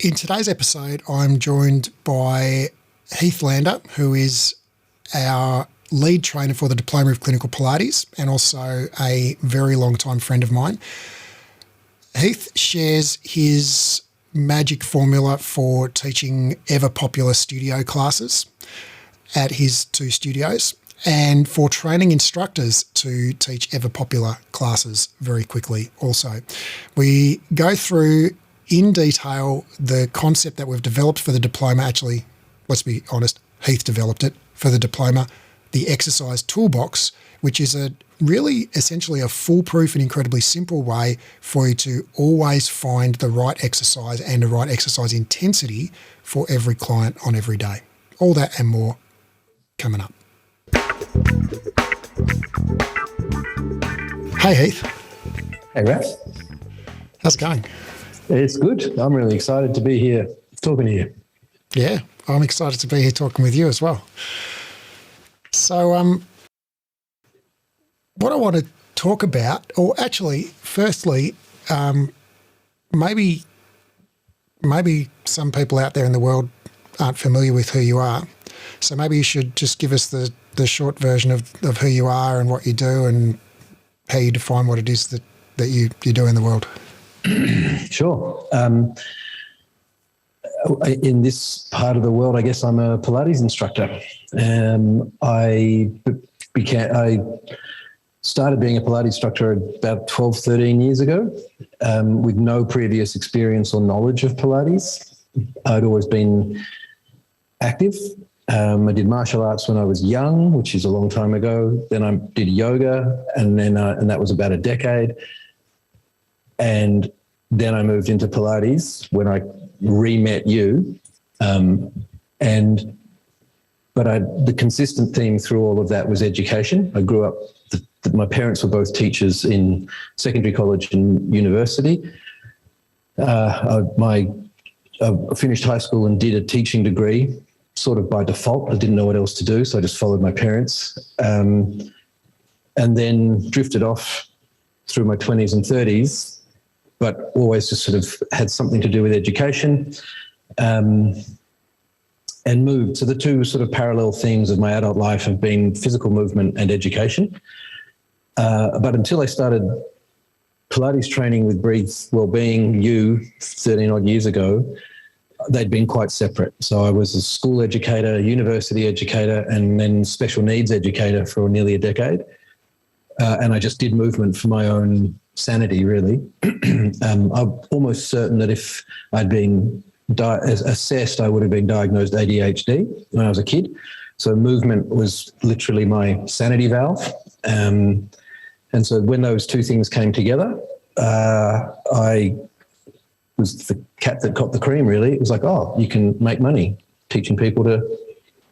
In today's episode, I'm joined by Heath Lander, who is our lead trainer for the Diploma of Clinical Pilates and also a very long-time friend of mine. Heath shares his magic formula for teaching ever-popular studio classes at his 2 studios and for training instructors to teach ever-popular classes very quickly also. We go through in detail the concept that we've developed for the Diploma. Actually, let's be honest, Heath developed it for the Diploma, the Exercise Toolbox, which is essentially a foolproof and incredibly simple way for you to always find the right exercise and the right exercise intensity for every client on every day. All that and more coming up. Hey Heath. Hey Raf. How's it going? It's good. I'm really excited to be here talking to you. Yeah, I'm excited to be here talking with you as well. So what I want to talk about, or actually, firstly, maybe some people out there in the world aren't familiar with who you are. So maybe you should just give us the short version of who you are and what you do and how you define what it is that you do in the world. Sure. In this part of the world, I guess I'm a Pilates instructor. I started being a Pilates instructor about 12, 13 years ago with no previous experience or knowledge of Pilates. I'd always been active. I did martial arts when I was young, which is a long time ago. Then I did yoga, and that was about a decade. And then I moved into Pilates when I re-met you. But the consistent theme through all of that was education. I grew up, my parents were both teachers in secondary college and university. I finished high school and did a teaching degree, sort of by default. I didn't know what else to do, so I just followed my parents. And then drifted off through my 20s and 30s, but always just sort of had something to do with education, and moved. So the two sort of parallel themes of my adult life have been physical movement and education. But until I started Pilates training with Breathe Wellbeing, 13 odd years ago, they'd been quite separate. So I was a school educator, university educator, and then special needs educator for nearly a decade. And I just did movement for my own sanity, really. I'm almost certain that if I'd been assessed, I would have been diagnosed ADHD when I was a kid. So movement was literally my sanity valve. And so when those two things came together, I was the cat that caught the cream, really. It was like, oh, you can make money teaching people to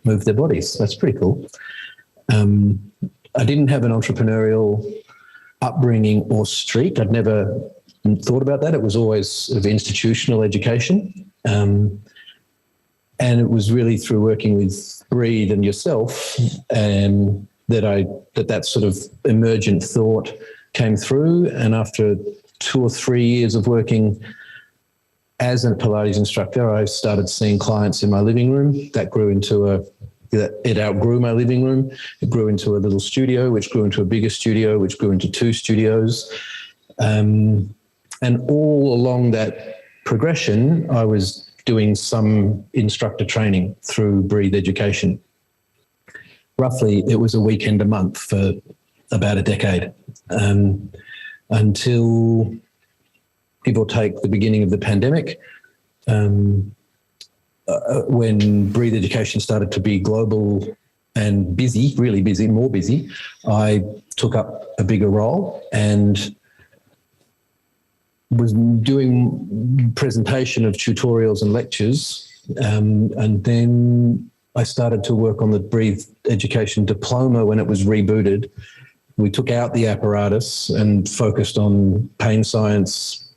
move their bodies. That's pretty cool. I didn't have an entrepreneurial upbringing or streak. I'd never thought about that. It was always sort of institutional education. And it was really through working with Breathe and yourself that sort of emergent thought came through. And after 2 or 3 years of working as a Pilates instructor, I started seeing clients in my living room. It outgrew my living room. It grew into a little studio, which grew into a bigger studio, which grew into 2 studios. And all along that progression, I was doing some instructor training through Breathe Education. Roughly, it was a weekend a month for about a decade, until, give or take, the beginning of the pandemic. When Breathe Education started to be global and busy, really busy, more busy, I took up a bigger role and was doing presentation of tutorials and lectures. And then I started to work on the Breathe Education Diploma when it was rebooted. We took out the apparatus and focused on pain science,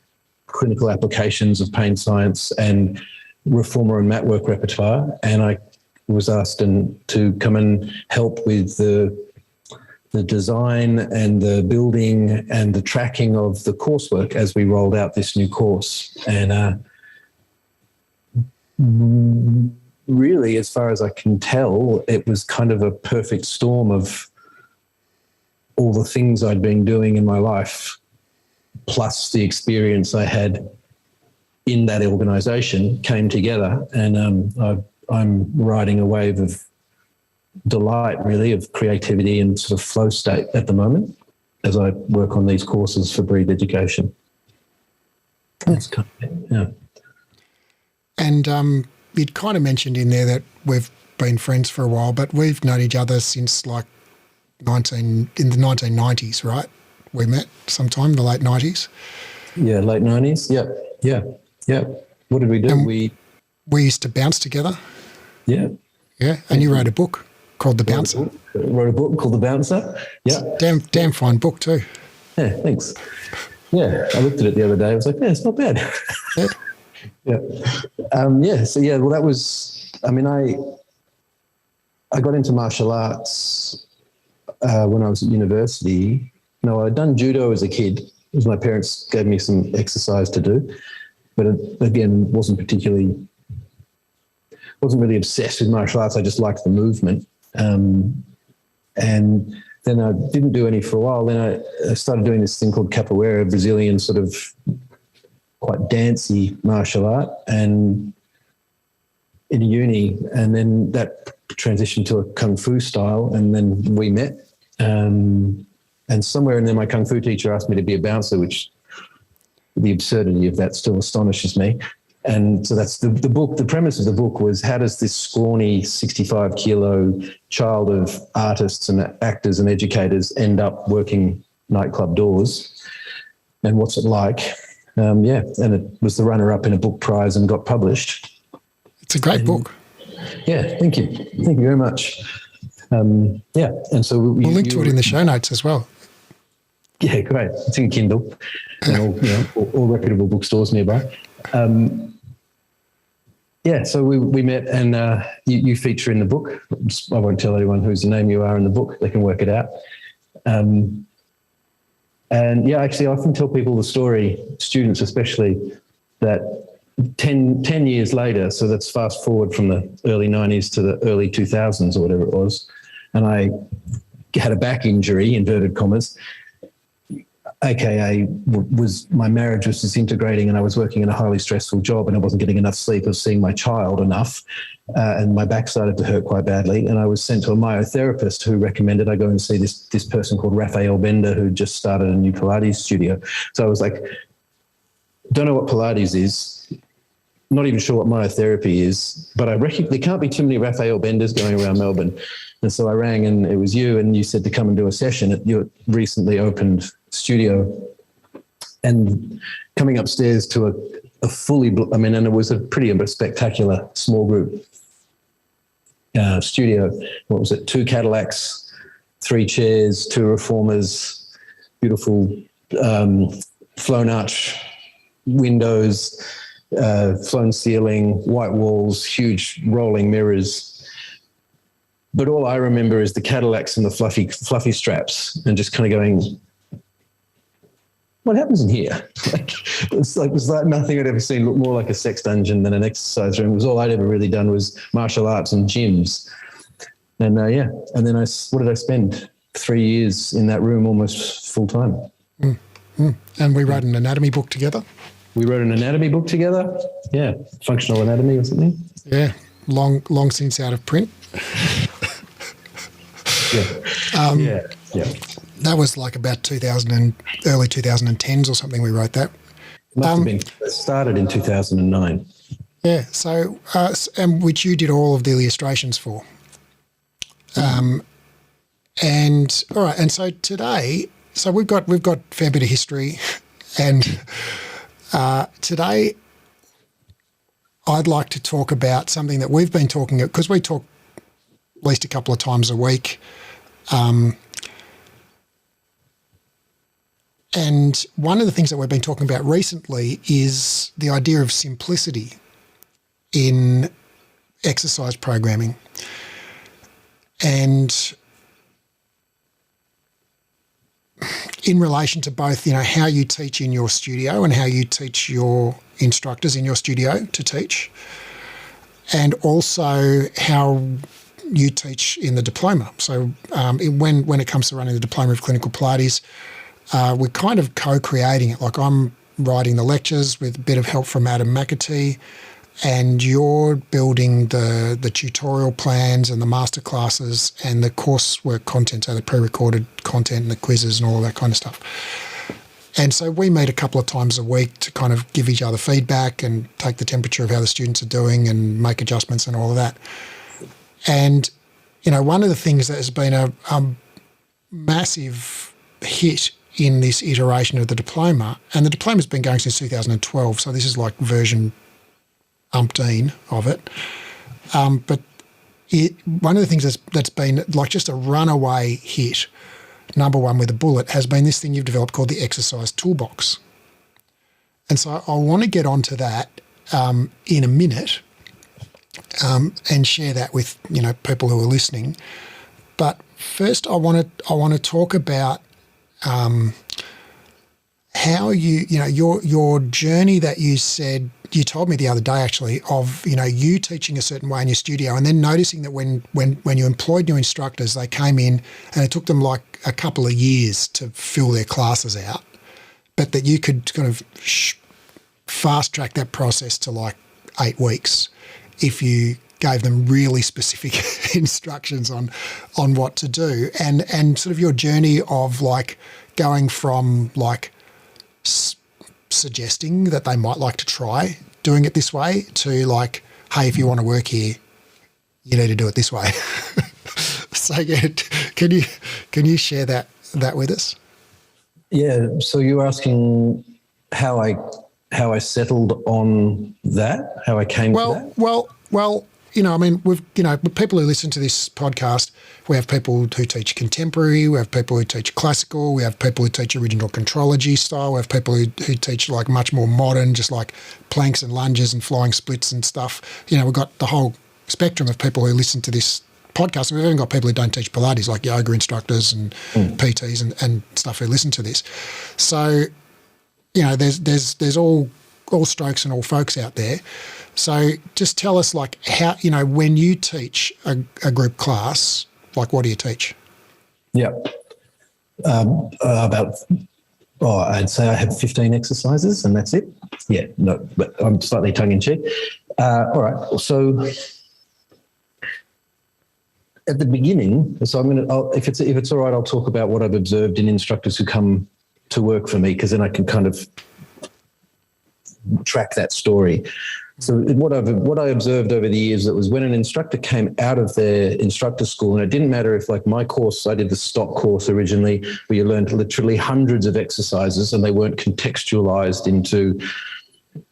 clinical applications of pain science, and reformer and mat work repertoire. And I was asked to come and help with the design and the building and the tracking of the coursework as we rolled out this new course. And really, as far as I can tell, it was kind of a perfect storm of all the things I'd been doing in my life, plus the experience I had in that organization came together. And I'm riding a wave of delight, really, of creativity and sort of flow state at the moment as I work on these courses for Breathe Education. That's kind of it, yeah. And you'd kind of mentioned in there that we've been friends for a while, but we've known each other since like in the 1990s, right? We met sometime in the late 90s. Yeah, late 90s. Yeah. What did we do? And we used to bounce together. Yeah. Yeah, and you wrote a book called The Bouncer. Wrote a book called The Bouncer. Yeah. Damn fine book too. Yeah, thanks. Yeah, I looked at it the other day. I was like, yeah, it's not bad. Yeah. Well, that was, I mean, I got into martial arts when I was at university. No, I'd done judo as a kid, because my parents gave me some exercise to do. But again, wasn't really obsessed with martial arts. I just liked the movement. And then I didn't do any for a while. Then I started doing this thing called capoeira, Brazilian sort of quite dancey martial art, and in uni. And then that transitioned to a kung fu style, and then we met. And somewhere in there, my kung fu teacher asked me to be a bouncer, which the absurdity of that still astonishes me. And so that's the book. The premise of the book was, how does this scrawny 65-kilo child of artists and actors and educators end up working nightclub doors? And what's it like? And it was the runner-up in a book prize and got published. It's a great book. Yeah, thank you. Thank you very much. And so we'll link to it in the show notes as well. Yeah, great. It's in Kindle and all reputable bookstores nearby. So we met, and you feature in the book. I won't tell anyone whose name you are in the book. They can work it out. Actually, I often tell people the story, students especially, that 10 years later, so that's fast forward from the early 90s to the early 2000s or whatever it was, and I had a back injury, inverted commas, AKA my marriage was disintegrating, and I was working in a highly stressful job, and I wasn't getting enough sleep or seeing my child enough, and my back started to hurt quite badly. And I was sent to a myotherapist who recommended I go and see this person called Raphael Bender, who just started a new Pilates studio. So I was like, don't know what Pilates is, not even sure what myotherapy is, but I reckon there can't be too many Raphael Benders going around Melbourne. And so I rang, and it was you, and you said to come and do a session at your recently opened studio. And coming upstairs to a fully, and it was a pretty spectacular small group studio. What was it? 2 Cadillacs, 3 chairs, 2 reformers, beautiful flown arch windows, flown ceiling, white walls, huge rolling mirrors. But all I remember is the Cadillacs and the fluffy straps, and just kind of going, what happens in here? It was like nothing I'd ever seen. Looked more like a sex dungeon than an exercise room. It was all I'd ever really done was martial arts and gyms. And and then what did I spend? 3 years in that room, almost full time. And we wrote an anatomy book together. We wrote an anatomy book together. Yeah, functional anatomy or something. Yeah, long since out of print. Yeah. That was like about 2000 and early 2010s or something. We wrote that. It must have been. It started in 2009. Yeah. So, and which you did all of the illustrations for. And all right. And so today, we've got a fair bit of history, and today I'd like to talk about something that we've been talking about, because we talk at least a couple of times a week. And one of the things that we've been talking about recently is the idea of simplicity in exercise programming. And in relation to both, how you teach in your studio and how you teach your instructors in your studio to teach. and also how you teach in the diploma. So when it comes to running the Diploma of Clinical Pilates, we're kind of co-creating it. Like I'm writing the lectures with a bit of help from Adam McAtee, and you're building the tutorial plans and the master classes and the coursework content, so the pre-recorded content and the quizzes and all of that kind of stuff. And so we meet a couple of times a week to kind of give each other feedback and take the temperature of how the students are doing and make adjustments and all of that. And, you know, one of the things that has been a massive hit in this iteration of the diploma, and the diploma's been going since 2012, so this is like version umpteen of it. But one of the things that's been like just a runaway hit, number one with a bullet, has been this thing you've developed called the Exercise Toolbox. And so I want to get onto that in a minute and share that with, you know, people who are listening. But first, I want to talk about how your journey that you told me the other day actually of, you know, you teaching a certain way in your studio and then noticing that when you employed new instructors, they came in and it took them like a couple of years to fill their classes out, but that you could kind of fast track that process to like 8 weeks if you gave them really specific instructions on what to do, and sort of your journey of like going from like suggesting that they might like to try doing it this way to like, hey, if you want to work here, you need to do it this way. So yeah, can you share that with us? Yeah. So you're asking how I settled on that, how I came to that? Well, you know, I mean, with people who listen to this podcast, we have people who teach contemporary, we have people who teach classical, we have people who teach original contrology style, we have people who teach like much more modern, just like planks and lunges and flying splits and stuff. You know, we've got the whole spectrum of people who listen to this podcast. We've even got people who don't teach Pilates, like yoga instructors and PTs and stuff who listen to this. So, you know, there's all strokes and all folks out there. So just tell us, like, how, you know, when you teach a group class, like, what do you teach? Yeah. I'd say I have 15 exercises and that's it. Yeah, no, but I'm slightly tongue-in-cheek. All right, so at the beginning, so if it's all right, I'll talk about what I've observed in instructors who come to work for me, because then I can kind of track that story. So what I observed over the years, that was when an instructor came out of their instructor school, and it didn't matter if, like my course, I did the stock course originally, where you learned literally hundreds of exercises and they weren't contextualized into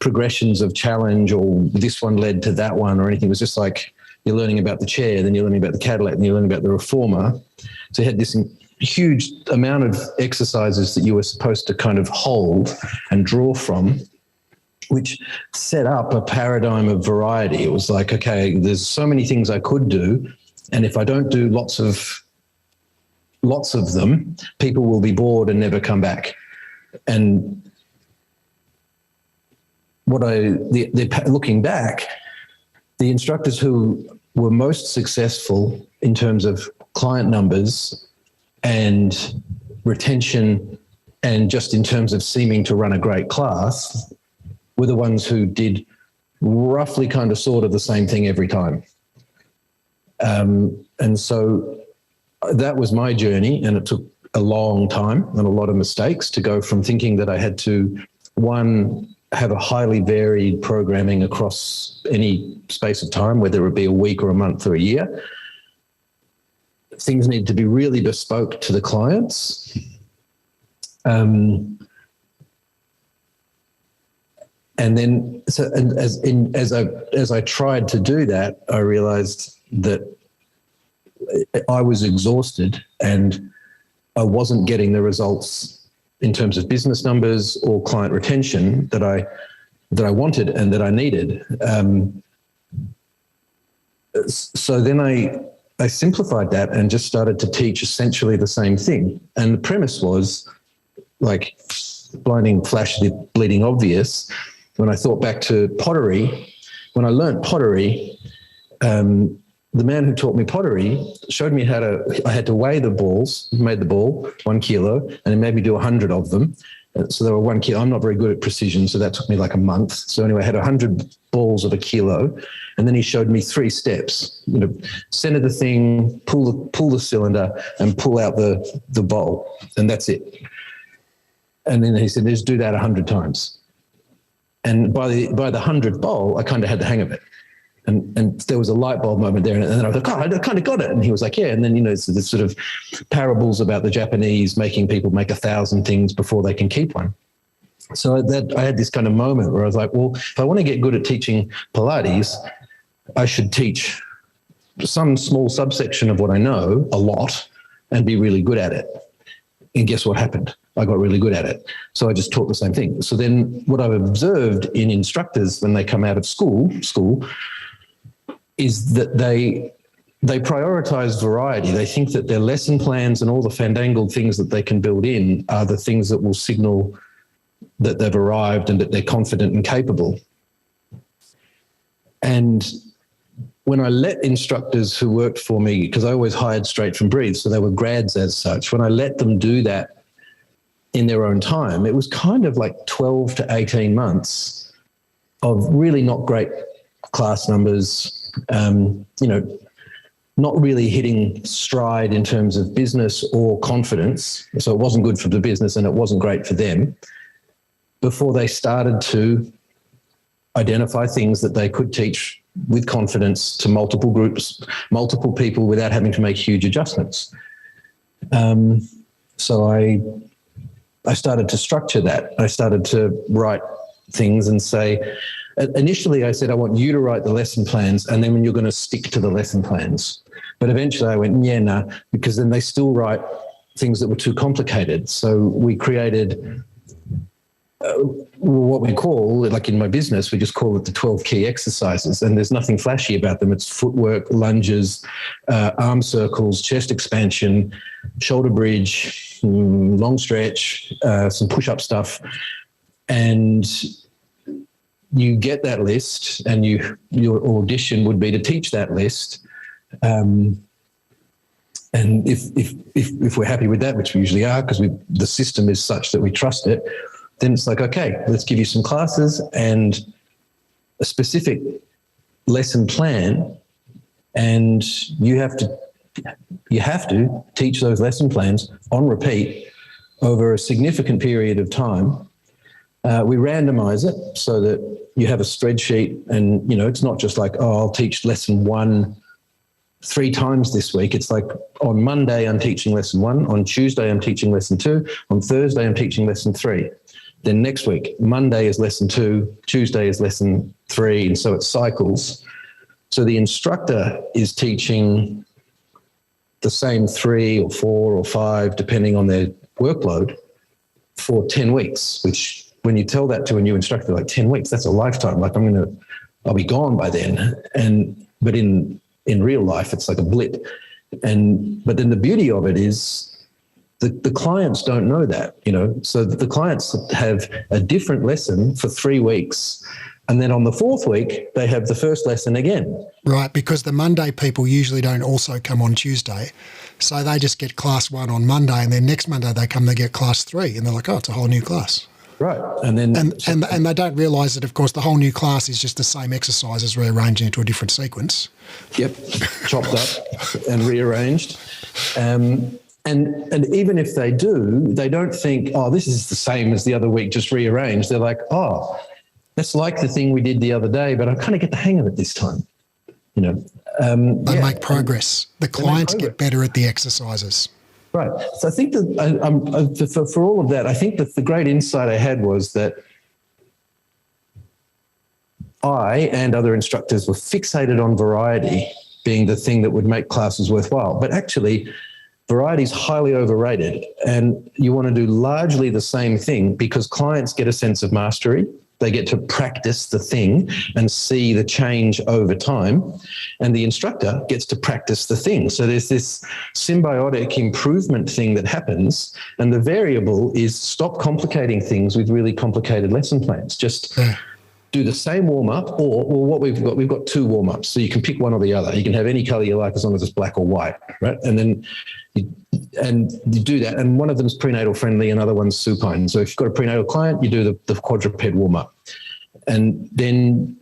progressions of challenge or this one led to that one or anything. It was just like you're learning about the chair, then you're learning about the Cadillac, and you're learning about the reformer. So you had this huge amount of exercises that you were supposed to kind of hold and draw from, which set up a paradigm of variety. It was like, okay, there's so many things I could do, and if I don't do lots of them, people will be bored and never come back. And looking back, the instructors who were most successful in terms of client numbers and retention, and just in terms of seeming to run a great class, were the ones who did roughly kind of sort of the same thing every time. And so that was my journey, and it took a long time and a lot of mistakes to go from thinking that I had to, one, have a highly varied programming across any space of time, whether it be a week or a month or a year. Things needed to be really bespoke to the clients. And then, as I tried to do that, I realized that I was exhausted and I wasn't getting the results in terms of business numbers or client retention that I wanted and that I needed. So then I simplified that and just started to teach essentially the same thing. And the premise was, like, blinding flash, bleeding obvious. When I thought back to pottery, when I learned pottery, the man who taught me pottery showed me I had to weigh the balls. He made the ball 1 kilo, and he made me do 100 of them. So they were 1 kilo. I'm not very good at precision, so that took me like a month. So anyway, I had 100 balls of a kilo, and then he showed me 3 steps. Center the thing, pull the cylinder, and pull out the bowl, and that's it. And then he said, "Just do that 100 times." And by the 100th bowl, I kind of had the hang of it. And there was a light bulb moment there. And then I was like, "Oh, I kind of got it." And he was like, "Yeah." And then, it's this sort of parables about the Japanese making people make 1,000 things before they can keep one. So I had this kind of moment where I was like, well, if I want to get good at teaching Pilates, I should teach some small subsection of what I know a lot and be really good at it. And guess what happened? I got really good at it. So I just taught the same thing. So then what I've observed in instructors when they come out of school is that they prioritize variety. They think that their lesson plans and all the fandangled things that they can build in are the things that will signal that they've arrived and that they're confident and capable. And when I let instructors who worked for me, because I always hired straight from Breathe, so they were grads as such, when I let them do that in their own time, it was kind of like 12 to 18 months of really not great class numbers, not really hitting stride in terms of business or confidence. So it wasn't good for the business and it wasn't great for them, before they started to identify things that they could teach with confidence to multiple groups, multiple people, without having to make huge adjustments. So I started to structure that. I started to write things and say, initially I said, I want you to write the lesson plans, and then when you're going to stick to the lesson plans. But eventually I went, nah, because then they still write things that were too complicated. So we created what we call, like in my business, we just call it the 12 key exercises, and there's nothing flashy about them. It's footwork, lunges, arm circles, chest expansion, shoulder bridge, long stretch, some push-up stuff. And you get that list, and your audition would be to teach that list. And if we're happy with that, which we usually are, because the system is such that we trust it, then it's like, okay, let's give you some classes and a specific lesson plan, and you have to teach those lesson plans on repeat over a significant period of time. We randomize it so that you have a spreadsheet, and it's not just like, oh, I'll teach lesson 1 3 times this week. It's like, on Monday I'm teaching lesson 1, on Tuesday I'm teaching lesson 2, on Thursday I'm teaching lesson 3. Then next week, Monday is lesson 2, Tuesday is lesson 3, and so it cycles. So the instructor is teaching the same 3 or 4 or 5, depending on their workload, for 10 weeks, which when you tell that to a new instructor, like 10 weeks, that's a lifetime. Like I'll be gone by then. But in real life, it's like a blip. But then the beauty of it is, the clients don't know that, so the clients have a different lesson for 3 weeks. And then on the 4th week, they have the first lesson again. Right, because the Monday people usually don't also come on Tuesday. So they just get class 1 on Monday, and then next Monday they get class 3, and they're like, oh, it's a whole new class. Right. And then and they don't realise that, of course, the whole new class is just the same exercises rearranged into a different sequence. Yep, chopped up and rearranged. And even if they do, they don't think, oh, this is the same as the other week, just rearranged. They're like, oh, that's like the thing we did the other day, but I kind of get the hang of it this time. They make progress. The clients get better at the exercises. Right. So I think that for all of that, I think that the great insight I had was that I and other instructors were fixated on variety being the thing that would make classes worthwhile. But actually, variety is highly overrated, and you want to do largely the same thing, because clients get a sense of mastery. They get to practice the thing and see the change over time, and the instructor gets to practice the thing. So there's this symbiotic improvement thing that happens, and the variable is stop complicating things with really complicated lesson plans. Just do the same warm-up, or well, what we've got two warm-ups, so you can pick one or the other. You can have any color you like as long as it's black or white, right? And then you do that, and one of them is prenatal friendly, another one's supine. So if you've got a prenatal client, you do the quadruped warm-up. And then,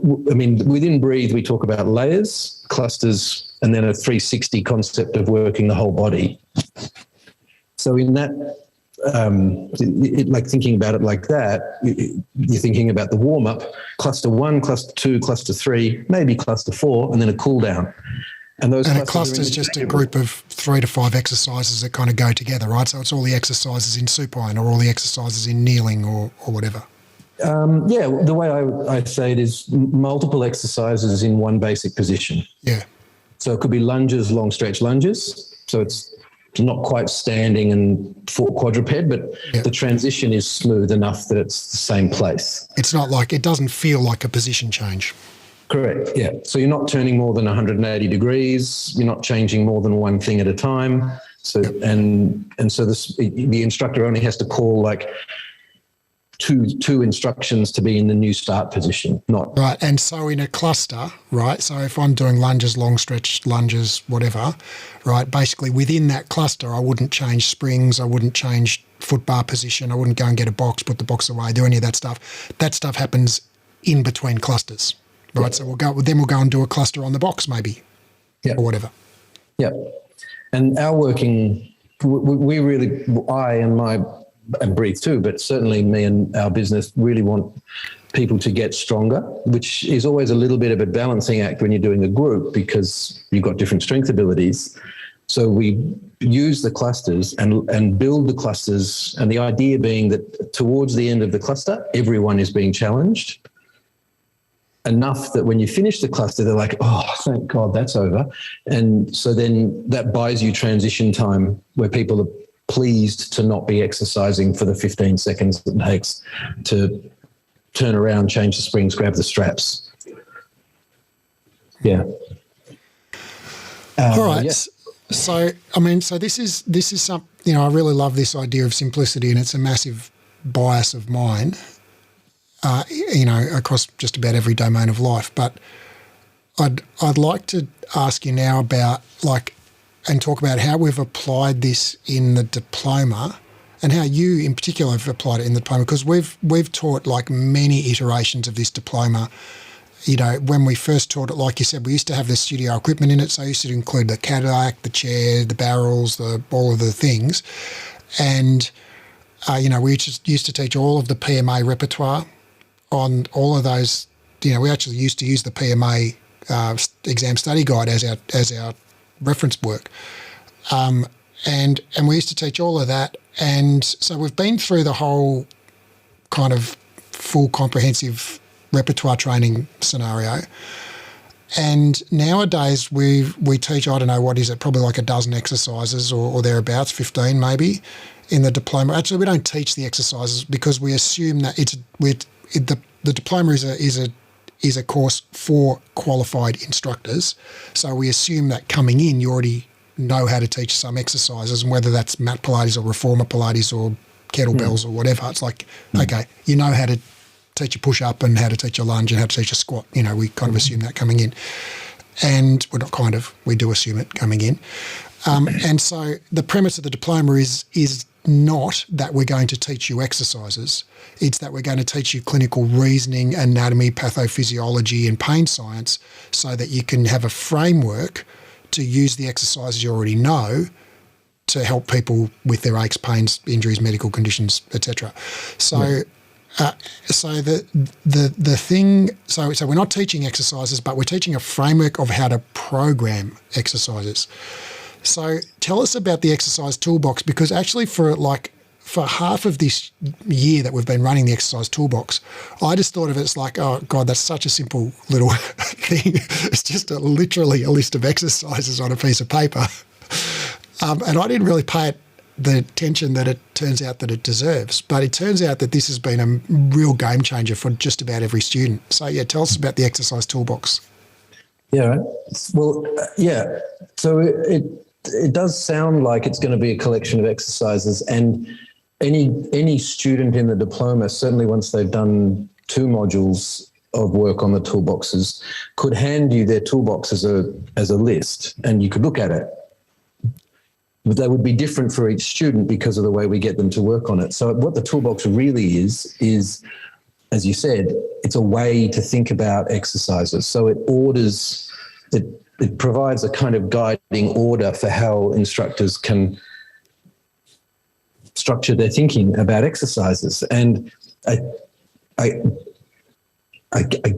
within Breathe, we talk about layers, clusters, and then a 360 concept of working the whole body. So in that, like thinking about it like that, you're thinking about the warm-up, cluster 1, cluster 2, cluster 3, maybe cluster 4, and then a cool down. And a cluster is just a group of 3 to 5 exercises that kind of go together, right? So it's all the exercises in supine or all the exercises in kneeling or whatever. The way I say it is multiple exercises in one basic position. Yeah. So it could be lunges, long stretch lunges. So it's not quite standing and full quadruped, but the transition is smooth enough that it's the same place. It's not like, it doesn't feel like a position change. Correct, yeah. So you're not turning more than 180 degrees. You're not changing more than one thing at a time. So and so the instructor only has to call like two instructions to be in the new start position, not right. And so in a cluster, right? So if I'm doing lunges, long stretch lunges, whatever, right? Basically within that cluster, I wouldn't change springs, I wouldn't change foot bar position, I wouldn't go and get a box, put the box away, do any of that stuff. That stuff happens in between clusters, right? Yeah. So we'll go and do a cluster on the box, maybe, or whatever. Yeah, and our working, we really, and Breathe too, but certainly me and our business really want people to get stronger, which is always a little bit of a balancing act when you're doing a group because you've got different strength abilities. So we use the clusters and build the clusters, and the idea being that towards the end of the cluster, everyone is being challenged enough that when you finish the cluster, they're like, oh, thank God that's over. And so then that buys you transition time where people are pleased to not be exercising for the 15 seconds it takes to turn around, change the springs, grab the straps. Yeah. All right. So, so this is some, I really love this idea of simplicity, and it's a massive bias of mine, across just about every domain of life. But I'd like to ask you now about and talk about how we've applied this in the diploma and how you in particular have applied it in the diploma, because we've taught like many iterations of this diploma. When we first taught it, like you said, we used to have the studio equipment in it. So I used to include the Cadillac, the chair, the barrels, all of the things. And, we just used to teach all of the PMA repertoire on all of those. We actually used to use the PMA exam study guide as our reference work. And we used to teach all of that. And so we've been through the whole kind of full comprehensive repertoire training scenario. And nowadays we teach, I don't know, what is it, probably like a dozen exercises or thereabouts, 15 maybe, in the diploma. Actually, we don't teach the exercises because we assume that the diploma is a course for qualified instructors. So we assume that coming in, you already know how to teach some exercises, and whether that's mat Pilates or reformer Pilates or kettlebells or whatever. It's like, okay, you know how to teach a push-up and how to teach a lunge and how to teach a squat. We kind of assume that coming in. And we're not kind of, we do assume it coming in. And so the premise of the diploma is not that we're going to teach you exercises. It's that we're going to teach you clinical reasoning, anatomy, pathophysiology, and pain science so that you can have a framework to use the exercises you already know to help people with their aches, pains, injuries, medical conditions, etc. So so we're not teaching exercises, but we're teaching a framework of how to program exercises. So tell us about the Exercise Toolbox, because actually for half of this year that we've been running the Exercise Toolbox, I just thought of it as like, oh God, that's such a simple little thing. It's just literally a list of exercises on a piece of paper. And I didn't really pay it the attention that it turns out that it deserves. But it turns out that this has been a real game changer for just about every student. So tell us about the Exercise Toolbox. Yeah, right. Well, so it does sound like it's going to be a collection of exercises, and any student in the diploma, certainly once they've done 2 modules of work on the toolboxes, could hand you their toolbox as a list, and you could look at it. But they would be different for each student because of the way we get them to work on it. So what the toolbox really is, as you said, it's a way to think about exercises. So it provides a kind of guiding order for how instructors can structure their thinking about exercises. And I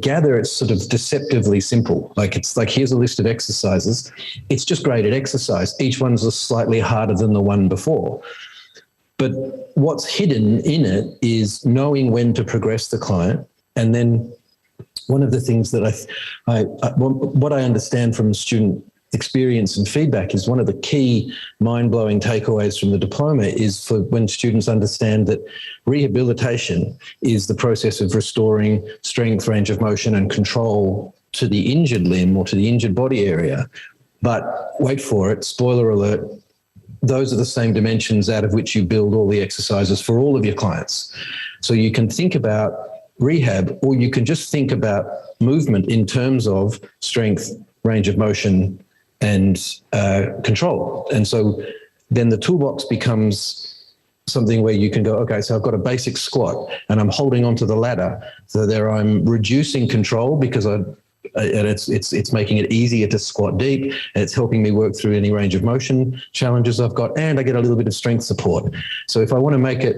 gather it's sort of deceptively simple. Like, it's like, here's a list of exercises. It's just graded exercise. Each one's just slightly harder than the one before. But what's hidden in it is knowing when to progress the client. And then one of the things that what I understand from student experience and feedback is one of the key mind-blowing takeaways from the diploma is for when students understand that rehabilitation is the process of restoring strength, range of motion and control to the injured limb or to the injured body area. But wait for it, spoiler alert, those are the same dimensions out of which you build all the exercises for all of your clients. So you can think about rehab, or you can just think about movement in terms of strength, range of motion, and control. And so then the toolbox becomes something where you can go, okay, so I've got a basic squat and I'm holding onto the ladder. So there I'm reducing control because it's making it easier to squat deep, and it's helping me work through any range of motion challenges I've got, and I get a little bit of strength support. So if I want to make it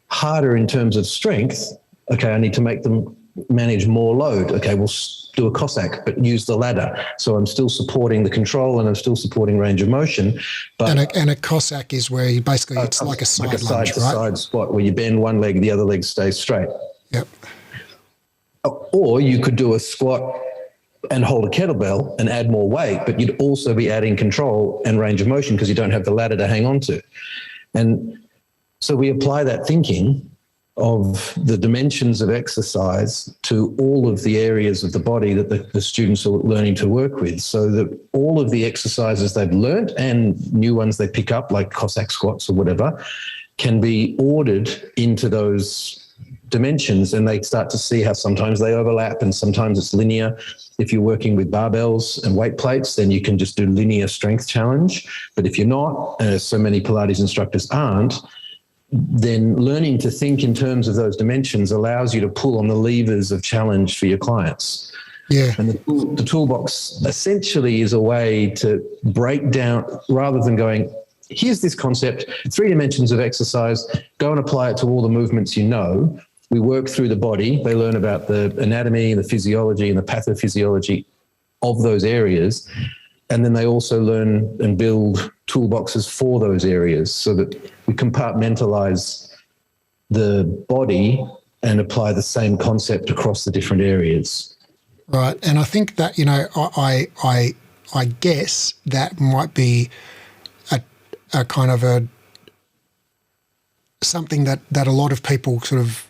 harder in terms of strength, okay, I need to make them manage more load. Okay, we'll do a Cossack, but use the ladder. So I'm still supporting the control and I'm still supporting range of motion. But and a Cossack is where you basically, it's like a side lunge, right? Side squat where you bend one leg, the other leg stays straight. Yep. Or you could do a squat and hold a kettlebell and add more weight, but you'd also be adding control and range of motion because you don't have the ladder to hang on to. And so we apply that thinking of the dimensions of exercise to all of the areas of the body that the students are learning to work with, so that all of the exercises they've learnt and new ones they pick up, like Cossack squats or whatever, can be ordered into those dimensions, and they start to see how sometimes they overlap and sometimes it's linear. If you're working with barbells and weight plates, then you can just do linear strength challenge. But if you're not, as so many Pilates instructors aren't, then learning to think in terms of those dimensions allows you to pull on the levers of challenge for your clients. Yeah. And the toolbox essentially is a way to break down, rather than going, here's this concept, 3 dimensions of exercise, go and apply it to all the movements you know. We work through the body. They learn about the anatomy, the physiology and the pathophysiology of those areas. And then they also learn and build toolboxes for those areas, so that we compartmentalize the body and apply the same concept across the different areas. Right. And I think that, I guess that might be a kind of something that a lot of people sort of,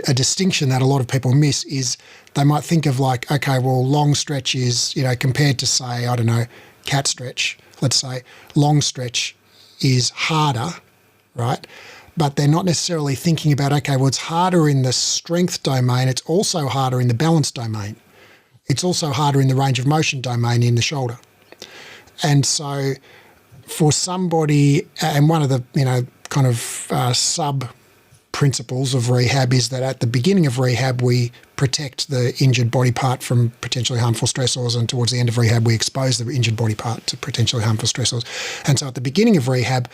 a distinction that a lot of people miss is they might think of like, okay, well, long stretch is, compared to say, I don't know, cat stretch, let's say, long stretch is harder, right? But they're not necessarily thinking about, okay, well, it's harder in the strength domain. It's also harder in the balance domain. It's also harder in the range of motion domain in the shoulder. And so for somebody, and one of the, kind of sub principles of rehab is that at the beginning of rehab, we protect the injured body part from potentially harmful stressors, and towards the end of rehab, we expose the injured body part to potentially harmful stressors. And so at the beginning of rehab,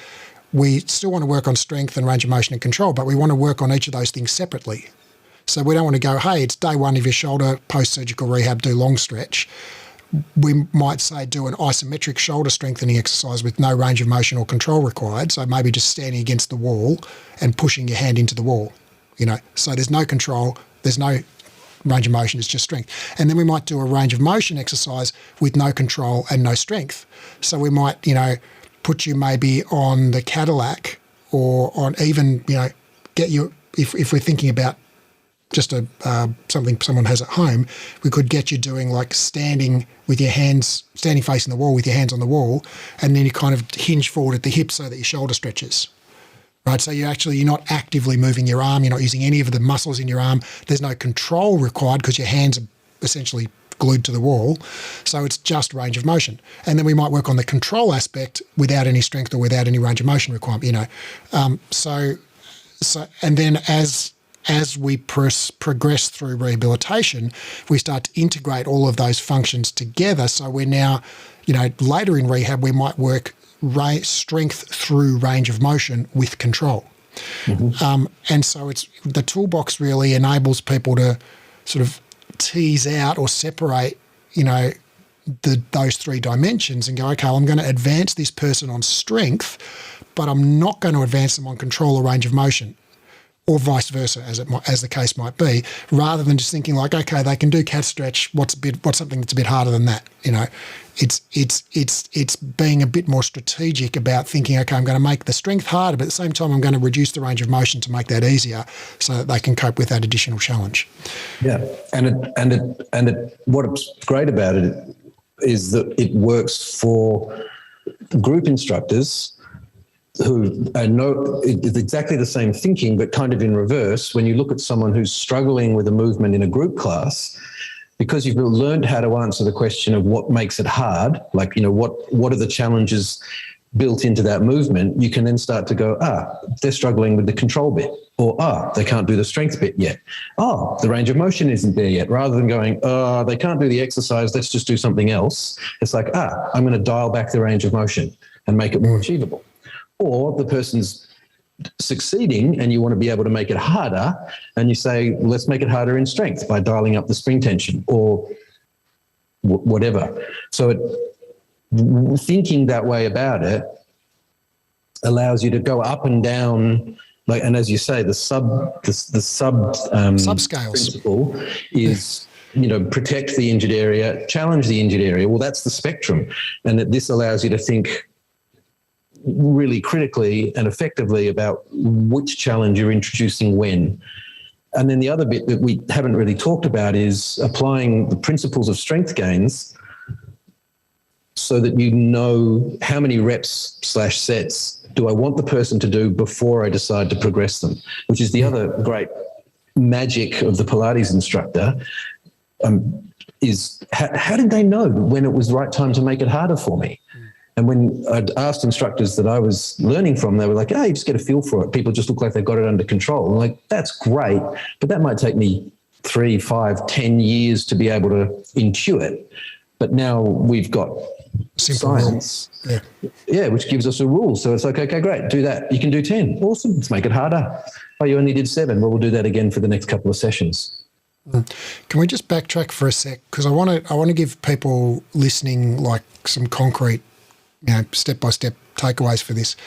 we still want to work on strength and range of motion and control, but we want to work on each of those things separately. So we don't want to go, hey, it's day 1 of your shoulder, post-surgical rehab, do long stretch. We might say do an isometric shoulder strengthening exercise with no range of motion or control required. So maybe just standing against the wall and pushing your hand into the wall, So there's no control, there's no range of motion, it's just strength. And then we might do a range of motion exercise with no control and no strength. So we might, put you maybe on the Cadillac, or on even, get you, if we're thinking about just something someone has at home, we could get you doing like standing facing the wall with your hands on the wall, and then you kind of hinge forward at the hip so that your shoulder stretches, right? So you're not actively moving your arm. You're not using any of the muscles in your arm. There's no control required because your hands are essentially glued to the wall. So it's just range of motion. And then we might work on the control aspect without any strength or without any range of motion requirement, So and then as we progress through rehabilitation, we start to integrate all of those functions together. So we're now, later in rehab, we might work strength through range of motion with control. And so the toolbox really enables people to sort of tease out or separate, those three dimensions and go, okay, well, I'm going to advance this person on strength, but I'm not going to advance them on control or range of motion, or vice versa, as the case might be, rather than just thinking like, okay, they can do cat stretch. What's something that's a bit harder than that? It's being a bit more strategic about thinking, okay, I'm going to make the strength harder, but at the same time, I'm going to reduce the range of motion to make that easier, so that they can cope with that additional challenge. Yeah, what's great about it is that it works for group instructors who it's exactly the same thinking, but kind of in reverse. When you look at someone who's struggling with a movement in a group class, because you've learned how to answer the question of what makes it hard, like, what are the challenges built into that movement, you can then start to go, they're struggling with the control bit, or, they can't do the strength bit yet. The range of motion isn't there yet. Rather than going, they can't do the exercise, let's just do something else. It's like, I'm going to dial back the range of motion and make it more achievable. Or the person's succeeding and you want to be able to make it harder, and you say, let's make it harder in strength by dialing up the spring tension or whatever. So thinking that way about it allows you to go up and down, and as you say, the subscales principle is, protect the injured area, challenge the injured area. Well, that's the spectrum. And that this allows you to think really critically and effectively about which challenge you're introducing when. And then the other bit that we haven't really talked about is applying the principles of strength gains so that you know how many reps / sets do I want the person to do before I decide to progress them, which is the other great magic of the Pilates instructor. Is how did they know when it was the right time to make it harder for me? And when I'd asked instructors that I was learning from, they were like, you just get a feel for it. People just look like they've got it under control. I'm like, that's great, but that might take me 3, 5, 10 years to be able to intuit. But now we've got simple science, which gives us a rule. So it's like, okay, great, do that. You can do 10. Awesome. Let's make it harder. You only did 7. Well, we'll do that again for the next couple of sessions. Can we just backtrack for a sec? Because I want to give people listening like some concrete, step-by-step takeaways for this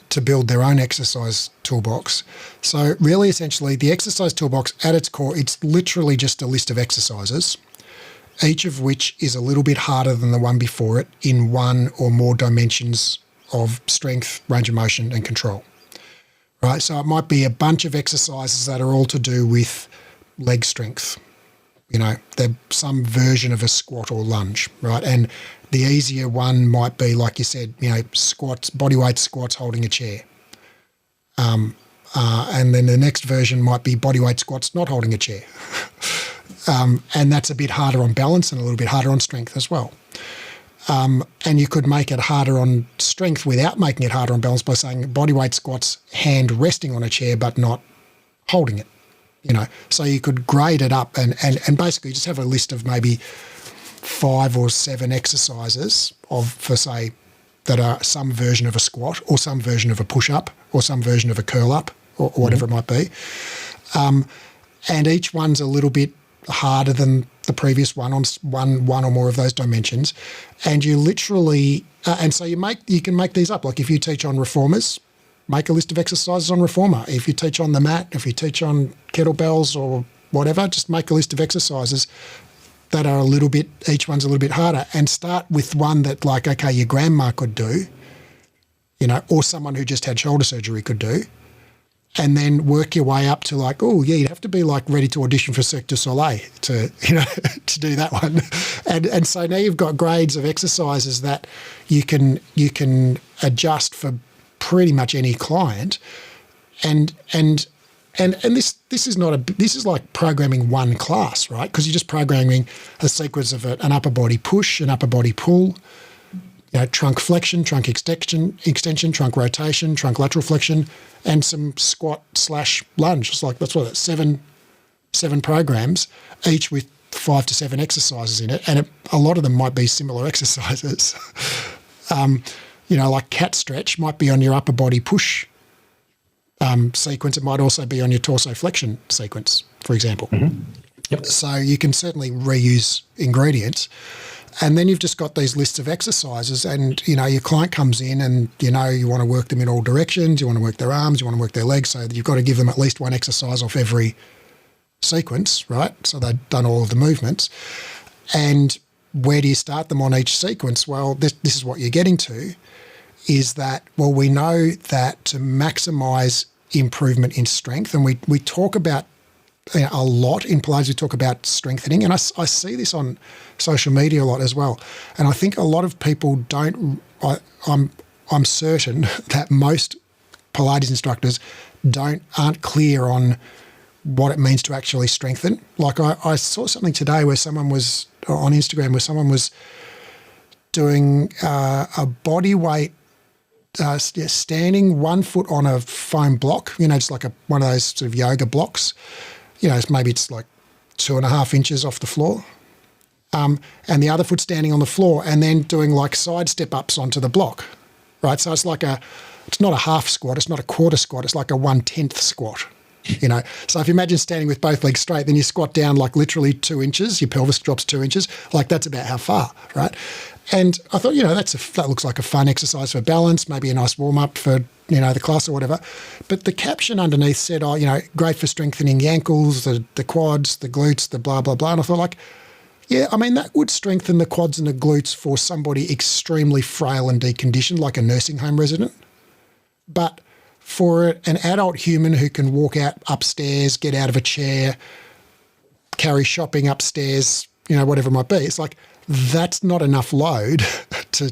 to build their own exercise toolbox. So really, essentially, the exercise toolbox at its core, it's literally just a list of exercises, each of which is a little bit harder than the one before it in one or more dimensions of strength, range of motion, and control. Right? So it might be a bunch of exercises that are all to do with leg strength. They're some version of a squat or lunge, right? And the easier one might be, like you said, squats, bodyweight squats holding a chair. And then the next version might be bodyweight squats not holding a chair. And that's a bit harder on balance and a little bit harder on strength as well. And you could make it harder on strength without making it harder on balance by saying bodyweight squats hand resting on a chair but not holding it. So you could grade it up and basically just have a list of maybe 5 or 7 exercises that are some version of a squat or some version of a push-up or some version of a curl-up or whatever it might be. And each one's a little bit harder than the previous one on one or more of those dimensions. And you literally, and so you can make these up. Like if you teach on reformers, make a list of exercises on reformer. If you teach on the mat, if you teach on kettlebells or whatever, just make a list of exercises that are each one's a little bit harder, and start with one that, like, okay, your grandma could do, or someone who just had shoulder surgery could do, and then work your way up to like, you'd have to be like ready to audition for Cirque du Soleil to do that one. And so now you've got grades of exercises that you can adjust for pretty much any client, and this is not this is like programming one class, right? Because you're just programming a sequence of an upper body push, an upper body pull, trunk flexion, trunk extension, trunk rotation, trunk lateral flexion, and some squat / lunge. It's like that's seven programs, each with 5 to 7 exercises in it, and a lot of them might be similar exercises. Like cat stretch might be on your upper body push sequence. It might also be on your torso flexion sequence, for example. Mm-hmm. Yep. So you can certainly reuse ingredients. And then you've just got these lists of exercises, and, your client comes in and, you want to work them in all directions. You want to work their arms, you want to work their legs. So you've got to give them at least one exercise off every sequence, right? So they've done all of the movements. And where do you start them on each sequence? Well, this is what you're getting to, is that, well, we know that to maximise improvement in strength, and we talk about a lot in Pilates, we talk about strengthening, and I see this on social media a lot as well. And I think a lot of people don't, I'm certain that most Pilates instructors aren't clear on what it means to actually strengthen. Like I saw something today where someone was on Instagram, where someone was doing a body weight, standing 1 foot on a foam block, just like one of those sort of yoga blocks. Maybe it's like 2.5 inches off the floor. And the other foot standing on the floor, and then doing like side step ups onto the block, right? So it's not a half squat, it's not a quarter squat, it's like a 1/10 squat, So if you imagine standing with both legs straight, then you squat down like literally 2 inches, your pelvis drops 2 inches, like that's about how far, right? And I thought, that looks like a fun exercise for balance, maybe a nice warm up for, the class or whatever. But the caption underneath said, great for strengthening the ankles, the quads, the glutes, the blah, blah, blah. And I thought that would strengthen the quads and the glutes for somebody extremely frail and deconditioned, like a nursing home resident. But for an adult human who can walk out upstairs, get out of a chair, carry shopping upstairs, whatever it might be, it's like that's not enough load to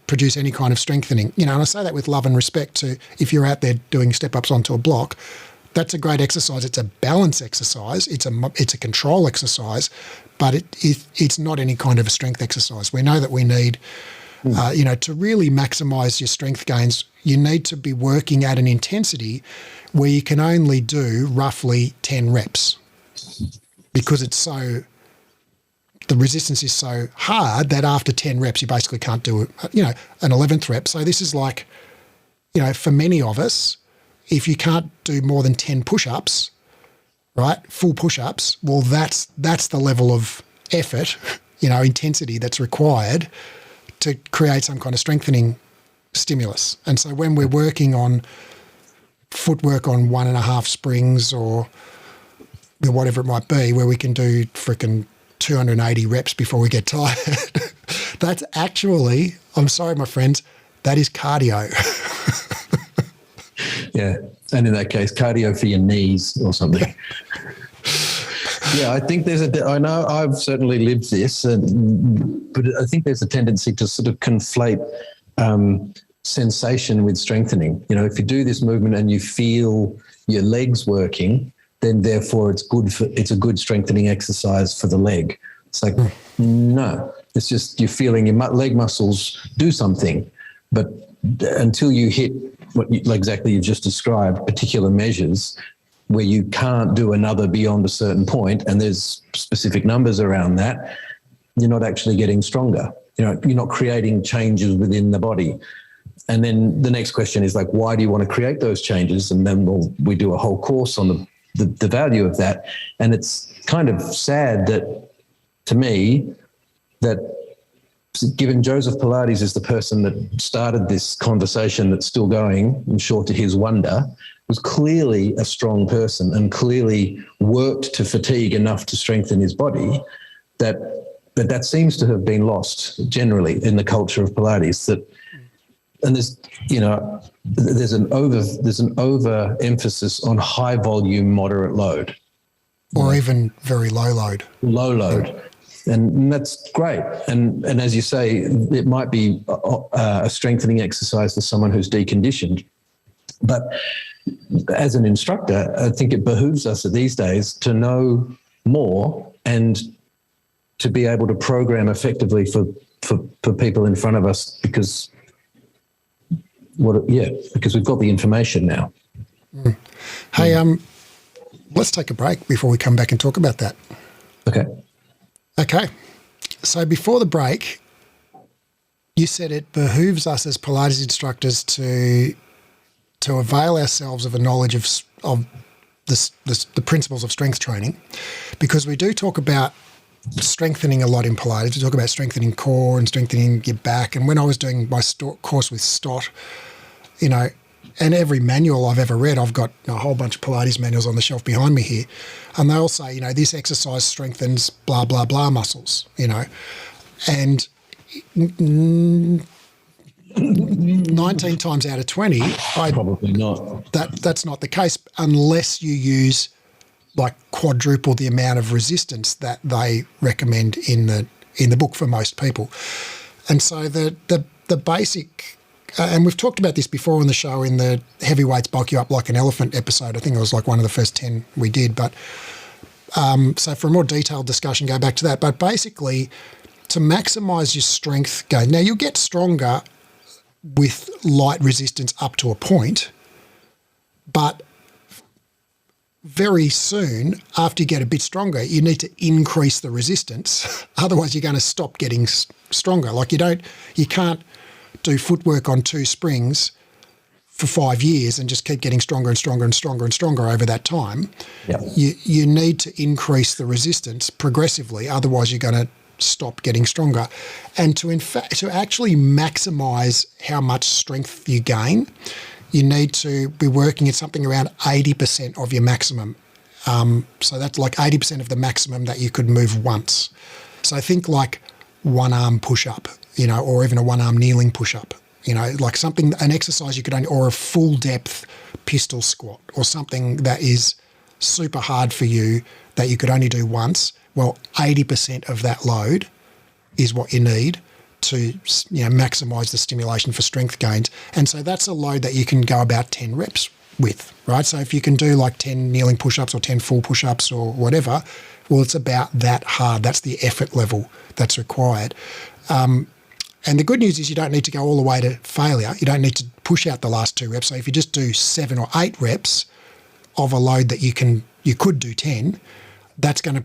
produce any kind of strengthening. And I say that with love and respect to if you're out there doing step-ups onto a block, that's a great exercise. It's a balance exercise. It's a control exercise, but it's not any kind of a strength exercise. We know that we need, to really maximise your strength gains, you need to be working at an intensity where you can only do roughly 10 reps because the resistance is so hard that after 10 reps, you basically can't do, an 11th rep. So this is like, for many of us, if you can't do more than 10 push-ups, right, full push-ups, well, that's the level of effort, intensity that's required to create some kind of strengthening stimulus. And so when we're working on footwork on 1.5 springs or whatever it might be, where we can do freaking 280 reps before we get tired, that's actually, I'm sorry, my friends, that is cardio. Yeah. And in that case, cardio for your knees or something. Yeah, I think I know I've certainly lived this, but I think there's a tendency to sort of conflate sensation with strengthening. If you do this movement and you feel your legs working, then therefore it's a good strengthening exercise for the leg. It's like, no, it's just you're feeling your leg muscles do something, but until you hit exactly you just described, particular measures where you can't do another beyond a certain point, and there's specific numbers around that, you're not actually getting stronger. You're not creating changes within the body. And then the next question is like, why do you want to create those changes? And then we do a whole course on the value of that. And it's kind of sad that, to me, that given Joseph Pilates is the person that started this conversation that's still going, I'm sure to his wonder, was clearly a strong person and clearly worked to fatigue enough to strengthen his body, that seems to have been lost generally in the culture of Pilates. And there's an over emphasis on high volume, moderate load, or even very low load. Low load. And that's great. And as you say, it might be a strengthening exercise for someone who's deconditioned. But as an instructor, I think it behooves us these days to know more and to be able to program effectively for people in front of us, because we've got the information now. Hey, let's take a break before we come back and talk about that. Okay. So before the break, you said it behooves us as Pilates instructors to avail ourselves of a knowledge of the principles of strength training, because we do talk about strengthening a lot in Pilates. We talk about strengthening core and strengthening your back. And when I was doing my course with Stott, and every manual I've ever read, I've got a whole bunch of Pilates manuals on the shelf behind me here, and they all say, this exercise strengthens blah, blah, blah muscles, and 19 times out of 20, probably not. That's not the case unless you use like quadruple the amount of resistance that they recommend in the book for most people. And so the basic, and we've talked about this before on the show in the Heavyweights Bulk You Up Like an Elephant episode. I think it was like one of the first 10 we did. But so for a more detailed discussion, go back to that. But basically, to maximise your strength gain. Now, you'll get stronger with light resistance up to a point, but very soon, after you get a bit stronger, you need to increase the resistance. Otherwise, you're going to stop getting stronger. Like you can't do footwork on 2 springs for 5 years and just keep getting stronger and stronger and stronger and stronger over that time. Yep. You need to increase the resistance progressively. Otherwise, you're going to stop getting stronger. And to actually maximize how much strength you gain, you need to be working at something around 80% of your maximum. So that's like 80% of the maximum that you could move once. So think like one arm push-up, or even a one arm kneeling push-up, like an exercise you could only, or a full depth pistol squat, or something that is super hard for you that you could only do once. Well, 80% of that load is what you need to maximise the stimulation for strength gains. And so that's a load that you can go about 10 reps with, right? So if you can do like 10 kneeling push-ups or 10 full push-ups or whatever, well, it's about that hard. That's the effort level that's required. And the good news is you don't need to go all the way to failure. You don't need to push out the last 2 reps. So if you just do 7 or 8 reps of a load that you could do 10, that's going to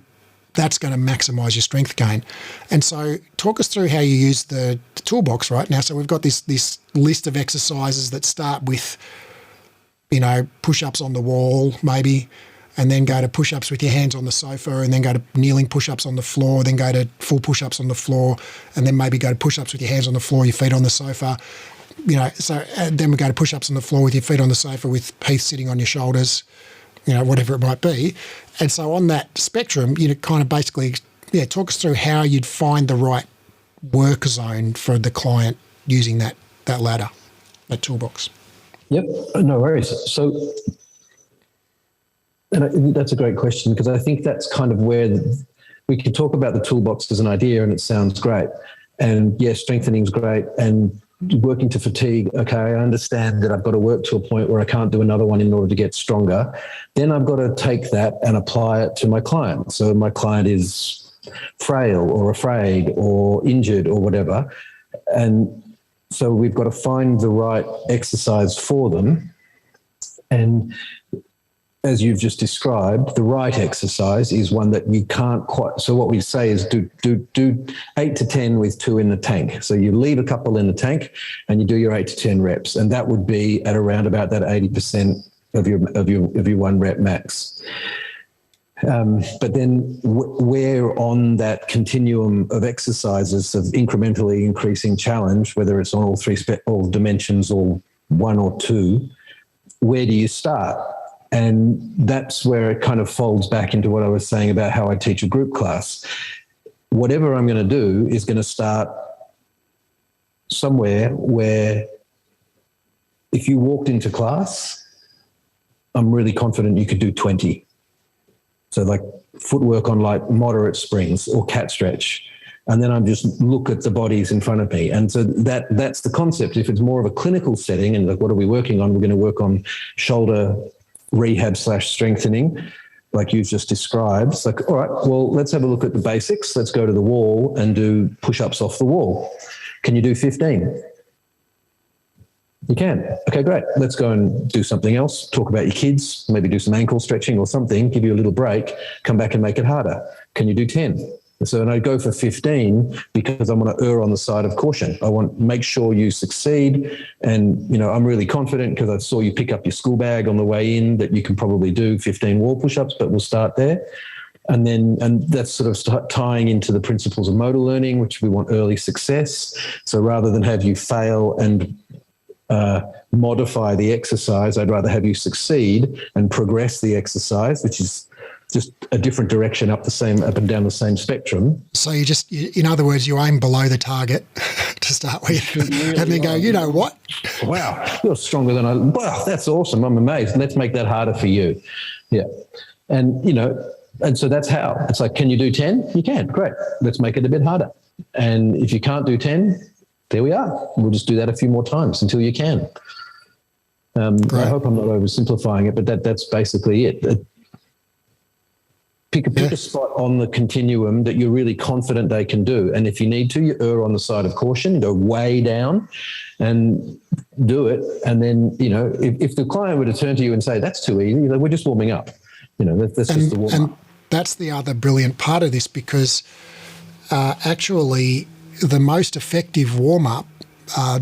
maximise your strength gain. And so talk us through how you use the toolbox right now. So we've got this list of exercises that start with, push-ups on the wall maybe, and then go to push-ups with your hands on the sofa, and then go to kneeling push-ups on the floor, then go to full push-ups on the floor, and then maybe go to push-ups with your hands on the floor, your feet on the sofa. And then we go to push-ups on the floor with your feet on the sofa with Heath sitting on your shoulders, whatever it might be. And so on that spectrum, kind of basically, talk us through how you'd find the right work zone for the client using that ladder, that toolbox. Yep, no worries. So, and that's a great question, because I think that's kind of where we can talk about the toolbox as an idea, and it sounds great. And yes, strengthening is great, and working to fatigue. Okay, I understand that I've got to work to a point where I can't do another one in order to get stronger. Then I've got to take that and apply it to my client. So my client is frail or afraid or injured or whatever. And so we've got to find the right exercise for them. And as you've just described, the right exercise is one that you can't quite. So what we say is do 8 to 10 with 2 in the tank. So you leave a couple in the tank and you do your 8 to 10 reps, and that would be at around about that 80% of your 1 rep max. But then where on that continuum of exercises of incrementally increasing challenge, whether it's on all dimensions or 1 or 2, where do you start? And that's where it kind of folds back into what I was saying about how I teach a group class. Whatever I'm going to do is going to start somewhere where if you walked into class, I'm really confident you could do 20. So like footwork on like moderate springs or cat stretch. And then I'm just look at the bodies in front of me. And so that's the concept. If it's more of a clinical setting and like, what are we working on? We're going to work on shoulder rehab / strengthening, like you've just described. It's like, all right, well, let's have a look at the basics. Let's go to the wall and do push-ups off the wall. Can you do 15? You can. Okay, great. Let's go and do something else. Talk about your kids, maybe do some ankle stretching or something, give you a little break, come back and make it harder. Can you do 10? So, and I go for 15 because I want to err on the side of caution. I want to make sure you succeed. And, you know, I'm really confident because I saw you pick up your school bag on the way in that you can probably do 15 wall push-ups, but we'll start there. And that's sort of tying into the principles of motor learning, which we want early success. So rather than have you fail and modify the exercise, I'd rather have you succeed and progress the exercise, which is just a different direction up and down the same spectrum. So in other words, you aim below the target to start with, really and then go, you know what? Wow, you're stronger than wow, that's awesome. I'm amazed. Let's make that harder for you. Yeah. And, you know, and so that's how. It's like, can you do 10? You can. Great. Let's make it a bit harder. And if you can't do 10, there we are. We'll just do that a few more times until you can. I hope I'm not oversimplifying it, but that's basically it. Pick a spot on the continuum that you're really confident they can do. And if you need to, you err on the side of caution, go way down and do it. And then, you know, if the client were to turn to you and say, that's too easy, we're just warming up. You know, that's just the warm up. And that's the other brilliant part of this, because actually the most effective warm up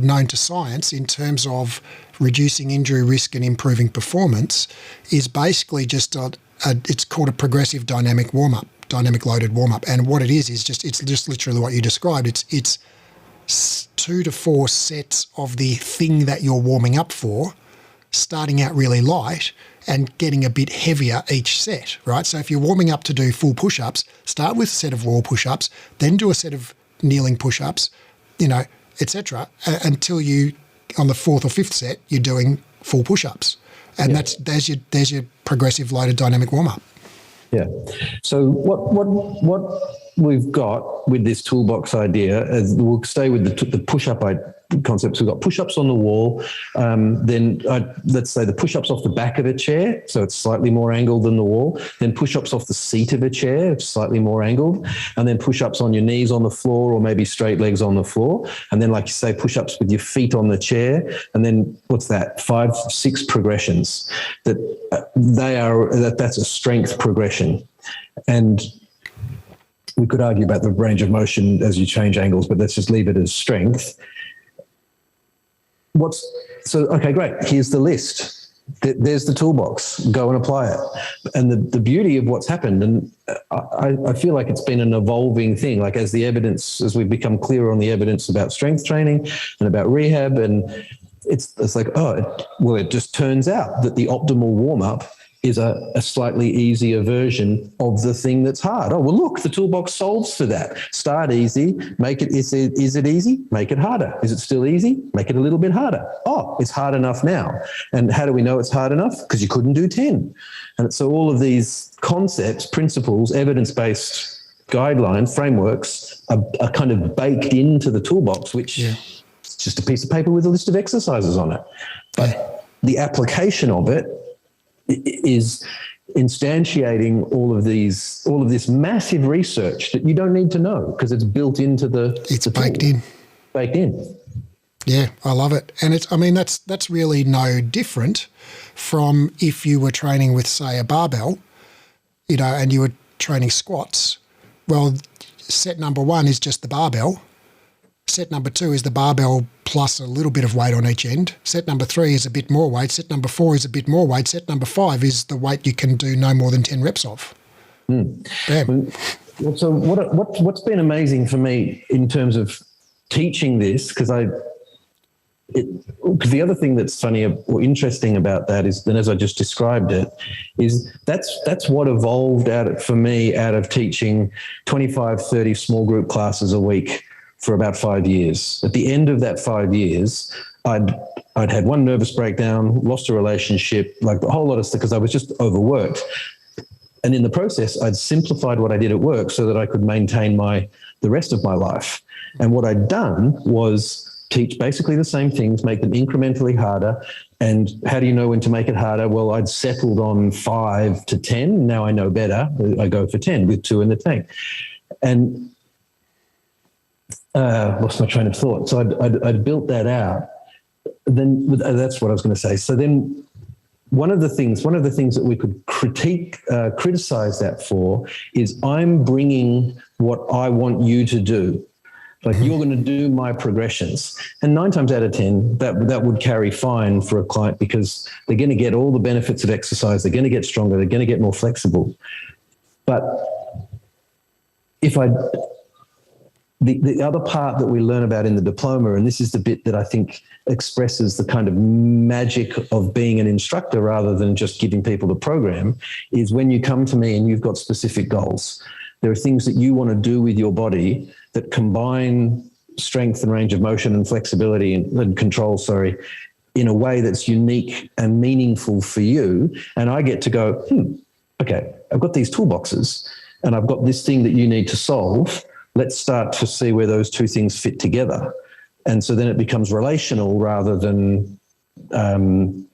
known to science in terms of reducing injury risk and improving performance is basically just it's called a progressive dynamic warm-up, dynamic loaded warm-up. And what it is it's just literally what you described. It's 2 to 4 sets of the thing that you're warming up for, starting out really light and getting a bit heavier each set, right? So if you're warming up to do full push-ups, start with a set of wall push-ups, then do a set of kneeling push-ups, you know, etc., until you, on the 4th or 5th set, you're doing full push-ups. And there's your progressive loaded dynamic warm-up. Yeah. So what we've got with this toolbox idea is we'll stay with the push-up concepts. We've got push-ups on the wall. Then let's say the push-ups off the back of a chair, so it's slightly more angled than the wall. Then push-ups off the seat of a chair, it's slightly more angled. And then push-ups on your knees on the floor, or maybe straight legs on the floor. And then, like you say, push-ups with your feet on the chair. And then what's that? 5, 6 progressions. That's a strength progression. And we could argue about the range of motion as you change angles, but let's just leave it as strength. Okay, great. Here's the list. There's the toolbox. Go and apply it. And the beauty of what's happened, and I feel like it's been an evolving thing, like as we've become clearer on the evidence about strength training and about rehab, and it's like, it just turns out that the optimal warm-up is a slightly easier version of the thing that's hard. Oh, well, look, the toolbox solves for that. Start easy, make it, is it easy? Make it harder. Is it still easy? Make it a little bit harder. Oh, it's hard enough now. And how do we know it's hard enough? Because you couldn't do 10. And so all of these concepts, principles, evidence-based guidelines, frameworks are kind of baked into the toolbox, which is just a piece of paper with a list of exercises on it. But the application of it is instantiating all of this massive research that you don't need to know because it's built into it's baked in. Baked in. Yeah, I love it. And that's really no different from if you were training with, say, a barbell, you know, and you were training squats. Well, set number 1 is just the barbell. Set number 2 is the barbell plus a little bit of weight on each end. Set number 3 is a bit more weight. Set number 4 is a bit more weight. Set number 5 is the weight you can do no more than 10 reps of. Bam. So what's been amazing for me in terms of teaching this, because the other thing that's funny or interesting about that is, then as I just described it, is that's what evolved out of teaching 25, 30 small group classes a week for about 5 years. At the end of that 5 years, I'd had one nervous breakdown, lost a relationship, like a whole lot of stuff because I was just overworked. And in the process, I'd simplified what I did at work so that I could maintain the rest of my life. And what I'd done was teach basically the same things, make them incrementally harder. And how do you know when to make it harder? Well, I'd settled on 5 to 10. Now I know better. I go for 10 with 2 in the tank. And lost my train of thought. So I'd built that out. Then that's what I was going to say. So then one of the things that we could criticize that for is I'm bringing what I want you to do. Like, you're going to do my progressions. And 9 times out of 10, that would carry fine for a client, because they're going to get all the benefits of exercise. They're going to get stronger. They're going to get more flexible. But the other part that we learn about in the diploma, and this is the bit that I think expresses the kind of magic of being an instructor rather than just giving people the program, is when you come to me and you've got specific goals. There are things that you want to do with your body that combine strength and range of motion and flexibility and control, in a way that's unique and meaningful for you. And I get to go, okay, I've got these toolboxes and I've got this thing that you need to solve. Let's start to see where those two things fit together. And so then it becomes relational rather than I'm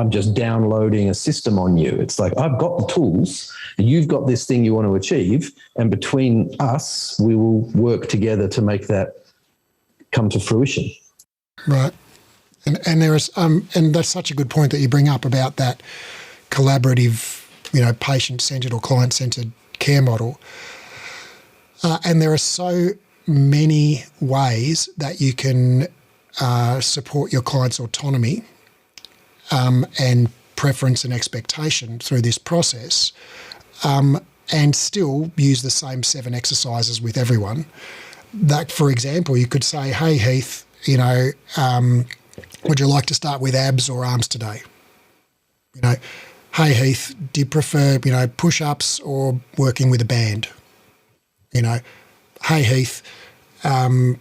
just downloading a system on you. It's like, I've got the tools, you've got this thing you want to achieve, and between us, we will work together to make that come to fruition. Right. And there is, and that's such a good point that you bring up about that collaborative, patient-centered or client-centered care model. And there are so many ways that you can support your client's autonomy and preference and expectation through this process, and still use the same 7 exercises with everyone. That, for example, you could say, hey, Heath, would you like to start with abs or arms today? Hey, Heath, do you prefer, push-ups or working with a band? Hey, Heath, do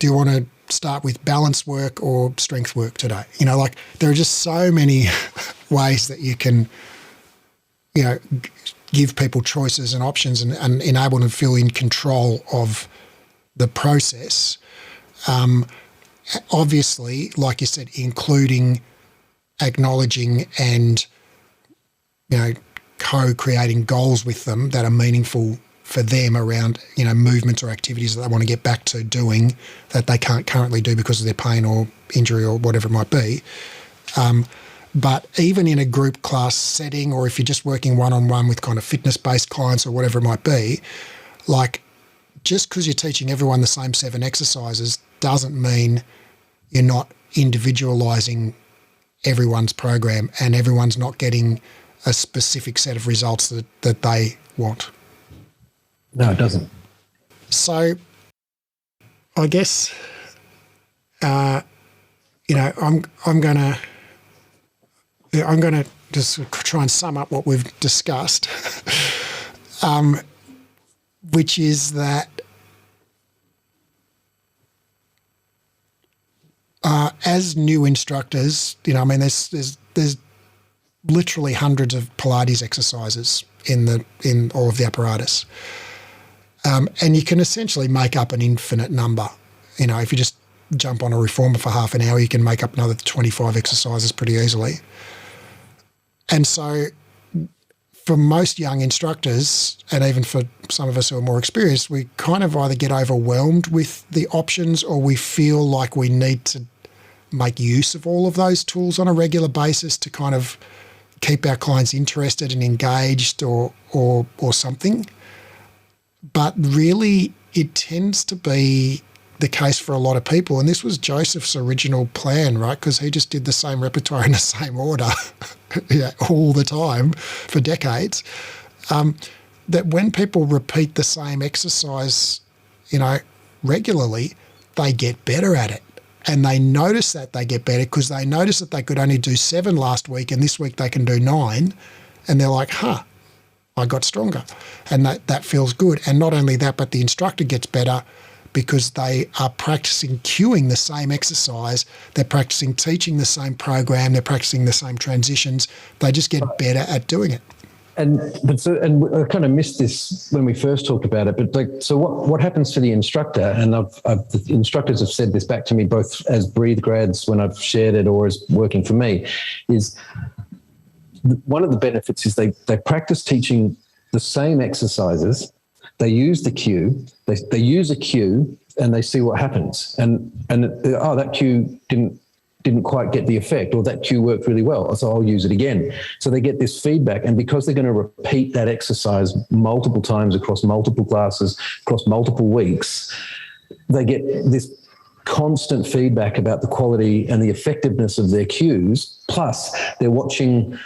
you want to start with balance work or strength work today? There are just so many ways that you can, give people choices and options and enable them to feel in control of the process. Obviously, like you said, including acknowledging and, co-creating goals with them that are meaningful for them around, movements or activities that they want to get back to doing that they can't currently do because of their pain or injury or whatever it might be. But even in a group class setting, or if you're just working one-on-one with kind of fitness-based clients or whatever it might be, just because you're teaching everyone the same 7 exercises doesn't mean you're not individualising everyone's program and everyone's not getting a specific set of results that they want. No, it doesn't. So I guess, I'm going to just try and sum up what we've discussed, which is that as new instructors, there's literally hundreds of Pilates exercises in all of the apparatus. And you can essentially make up an infinite number. If you just jump on a reformer for half an hour, you can make up another 25 exercises pretty easily. And so for most young instructors, and even for some of us who are more experienced, we kind of either get overwhelmed with the options or we feel like we need to make use of all of those tools on a regular basis to kind of keep our clients interested and engaged or something. But really, it tends to be the case for a lot of people. And this was Joseph's original plan, right? Because he just did the same repertoire in the same order all the time for decades. That when people repeat the same exercise, regularly, they get better at it. And they notice that they get better because they notice that they could only do 7 last week and this week they can do 9. And they're like, I got stronger. And that feels good. And not only that, but the instructor gets better because they are practicing cueing the same exercise, they're practicing teaching the same program, they're practicing the same transitions. They just get better at doing it. And I kind of missed this when we first talked about it. But so what happens to the instructor? And the instructors have said this back to me both as Breathe grads when I've shared it or as working for me. Is one of the benefits is they practice teaching the same exercises. They use the cue. They use a cue and they see what happens. And that cue didn't quite get the effect, or that cue worked really well, so I'll use it again. So they get this feedback, and because they're going to repeat that exercise multiple times across multiple classes, across multiple weeks, they get this constant feedback about the quality and the effectiveness of their cues. Plus, they're watching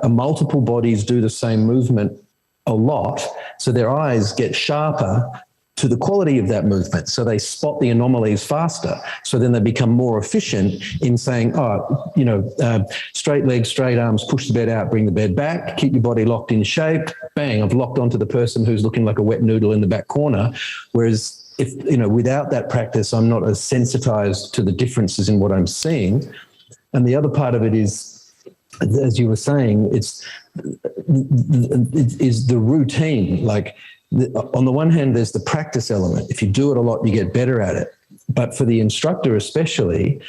multiple bodies do the same movement a lot, so their eyes get sharper to the quality of that movement. So they spot the anomalies faster. So then they become more efficient in saying, straight legs, straight arms, push the bed out, bring the bed back, keep your body locked in shape. Bang, I've locked onto the person who's looking like a wet noodle in the back corner. Whereas if, without that practice, I'm not as sensitized to the differences in what I'm seeing. And the other part of it is, as you were saying, it's the routine. Like, on the one hand, there's the practice element. If you do it a lot, you get better at it. But for the instructor especially,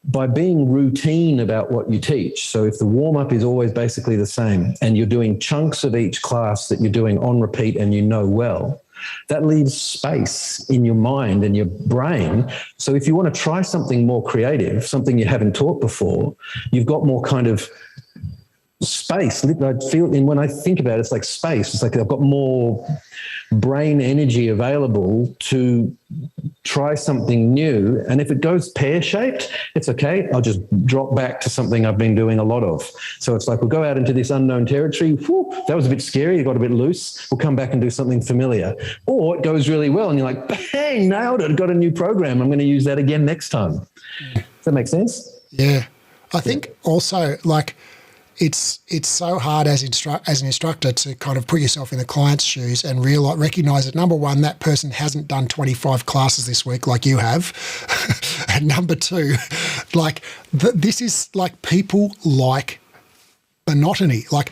by being routine about what you teach, so if the warm-up is always basically the same and you're doing chunks of each class that you're doing on repeat and you know well, that leaves space in your mind and your brain. So if you want to try something more creative, something you haven't taught before, you've got more kind of space. I feel, and when I think about it, it's like space. It's like I've got more brain energy available to try something new. And if it goes pear-shaped, it's okay. I'll just drop back to something I've been doing a lot of. So it's like, we'll go out into this unknown territory. Whew, that was a bit scary. It got a bit loose. We'll come back and do something familiar. Or it goes really well and you're like, bang, nailed it. Got a new program. I'm going to use that again next time. Does that make sense? Yeah. I think also, like, it's so hard as an instructor to kind of put yourself in the client's shoes and recognize that, number one, that person hasn't done 25 classes this week like you have. And number two, like, this is like, people like monotony. Like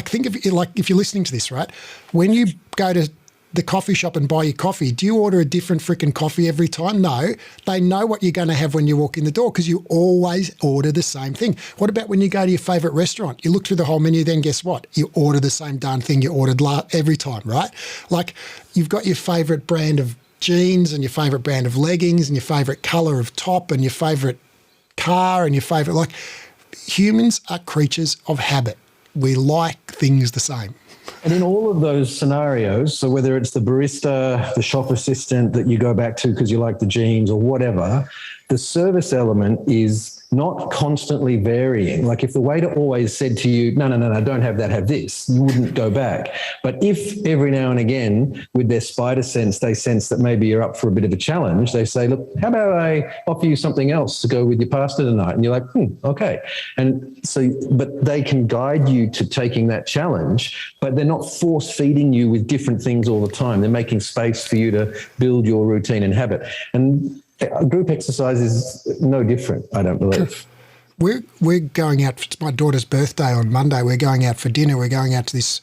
think of it, like, if you're listening to this, right? When you go to the coffee shop and buy your coffee, do you order a different freaking coffee every time? No. They know what you're going to have when you walk in the door because you always order the same thing. What about when you go to your favourite restaurant? You look through the whole menu, then guess what? You order the same darn thing you ordered every time, right? Like, you've got your favourite brand of jeans and your favourite brand of leggings and your favourite colour of top and your favourite car and your favourite, like, humans are creatures of habit. We like things the same. And in all of those scenarios, so whether it's the barista, the shop assistant that you go back to because you like the jeans or whatever, the service element is not constantly varying. Like, if the waiter always said to you, no, don't have that, have this, you wouldn't go back. But if every now and again, with their spider sense, they sense that maybe you're up for a bit of a challenge, they say, look, how about I offer you something else to go with your pasta tonight? And you're like, okay. And so, but they can guide you to taking that challenge, but they're not force feeding you with different things all the time. They're making space for you to build your routine and habit. And group exercise is no different, I don't believe. We're going out. It's my daughter's birthday on Monday. We're going out for dinner. We're going out to this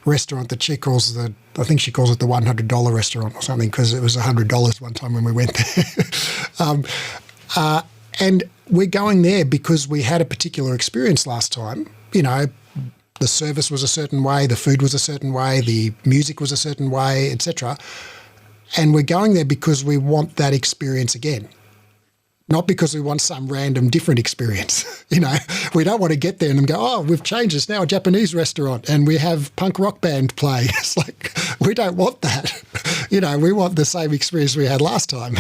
restaurant that she calls I think she calls it the $100 restaurant or something, because it was $100 one time when we went there. And we're going there because we had a particular experience last time. You know, the service was a certain way, the food was a certain way, the music was a certain way, etc. And we're going there because we want that experience again, not because we want some random different experience. You know, we don't want to get there and go, oh, we've changed. It's now a Japanese restaurant and we have punk rock band play. It's like, we don't want that. You know, we want the same experience we had last time.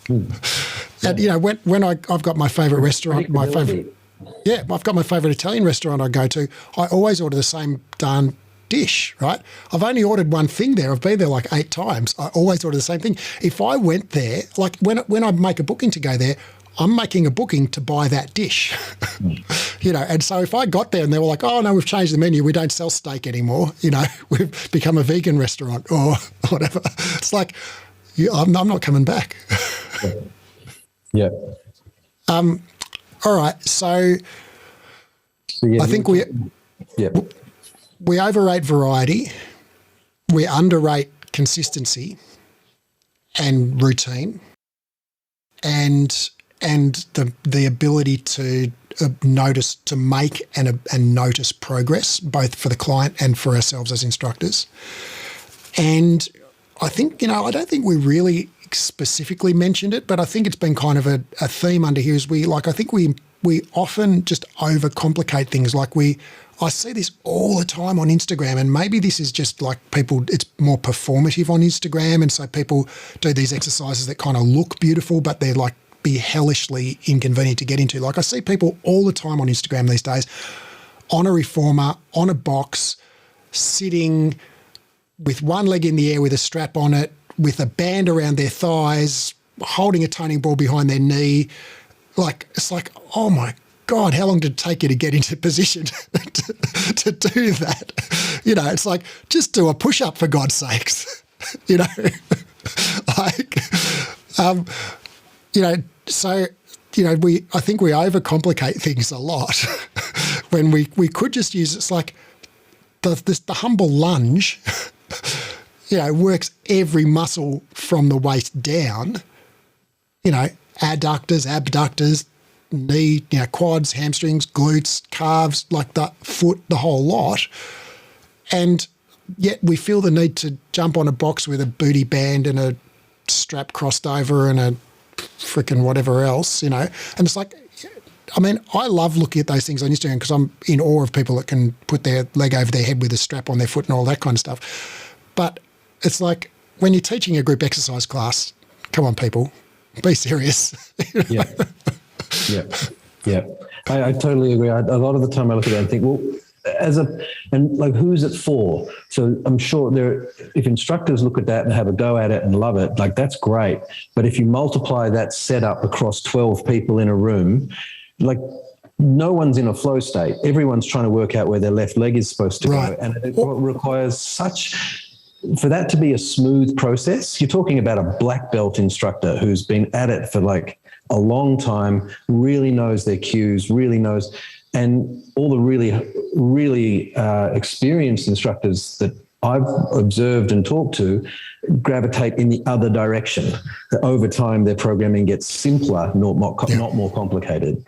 And, you know, when I've got my favourite restaurant, I've got my favourite Italian restaurant I go to, I always order the same darn dish, right? I've only ordered one thing there. I've been there like 8 times. I always order the same thing. If I went there, like when I make a booking to go there, I'm making a booking to buy that dish. You know, and so if I got there and they were like, oh no, we've changed the menu, we don't sell steak anymore, you know, we've become a vegan restaurant or whatever. It's like, I'm not coming back. Yeah. All right. So yeah, I think we overrate variety, we underrate consistency and routine, and the ability to make and notice progress, both for the client and for ourselves as instructors. And I think, I don't think we really specifically mentioned it, but I think it's been kind of a theme under here is I think we often just overcomplicate things. I see this all the time on Instagram, and maybe this is just like it's more performative on Instagram. And so people do these exercises that kind of look beautiful, but they're be hellishly inconvenient to get into. I see people all the time on Instagram these days on a reformer, on a box, sitting with one leg in the air with a strap on it, with a band around their thighs, holding a toning ball behind their knee. It's oh my God, how long did it take you to get into position to do that? It's just do a push-up for God's sakes. So, I think we overcomplicate things a lot when we could just use, it's like the humble lunge, works every muscle from the waist down, adductors, abductors, knee, quads, hamstrings, glutes, calves, the foot, the whole lot. And yet we feel the need to jump on a box with a booty band and a strap crossed over and a freaking whatever else, and it's I love looking at those things on Instagram because I'm in awe of people that can put their leg over their head with a strap on their foot and all that kind of stuff. But it's when you're teaching a group exercise class, come on, people, be serious. Yeah. I totally agree. A lot of the time I look at it and think, well, who's it for? So I'm sure if instructors look at that and have a go at it and love it, that's great. But if you multiply that setup across 12 people in a room, no one's in a flow state. Everyone's trying to work out where their left leg is supposed to go. And it requires for that to be a smooth process, you're talking about a black belt instructor who's been at it for a long time, really knows their cues, really knows. And all the really, really experienced instructors that I've observed and talked to gravitate in the other direction. That over time, their programming gets simpler, not more complicated.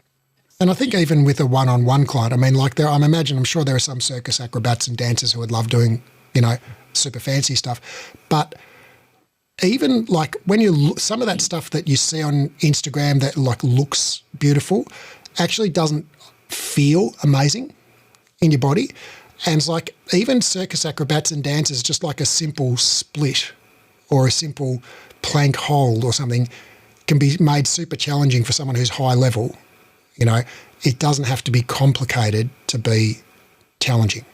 And I think even with a one-on-one client, I'm sure there are some circus acrobats and dancers who would love doing, super fancy stuff. But even when some of that stuff that you see on Instagram that looks beautiful actually doesn't feel amazing in your body. And it's even circus acrobats and dancers, just a simple split or a simple plank hold or something can be made super challenging for someone who's high level. It doesn't have to be complicated to be challenging.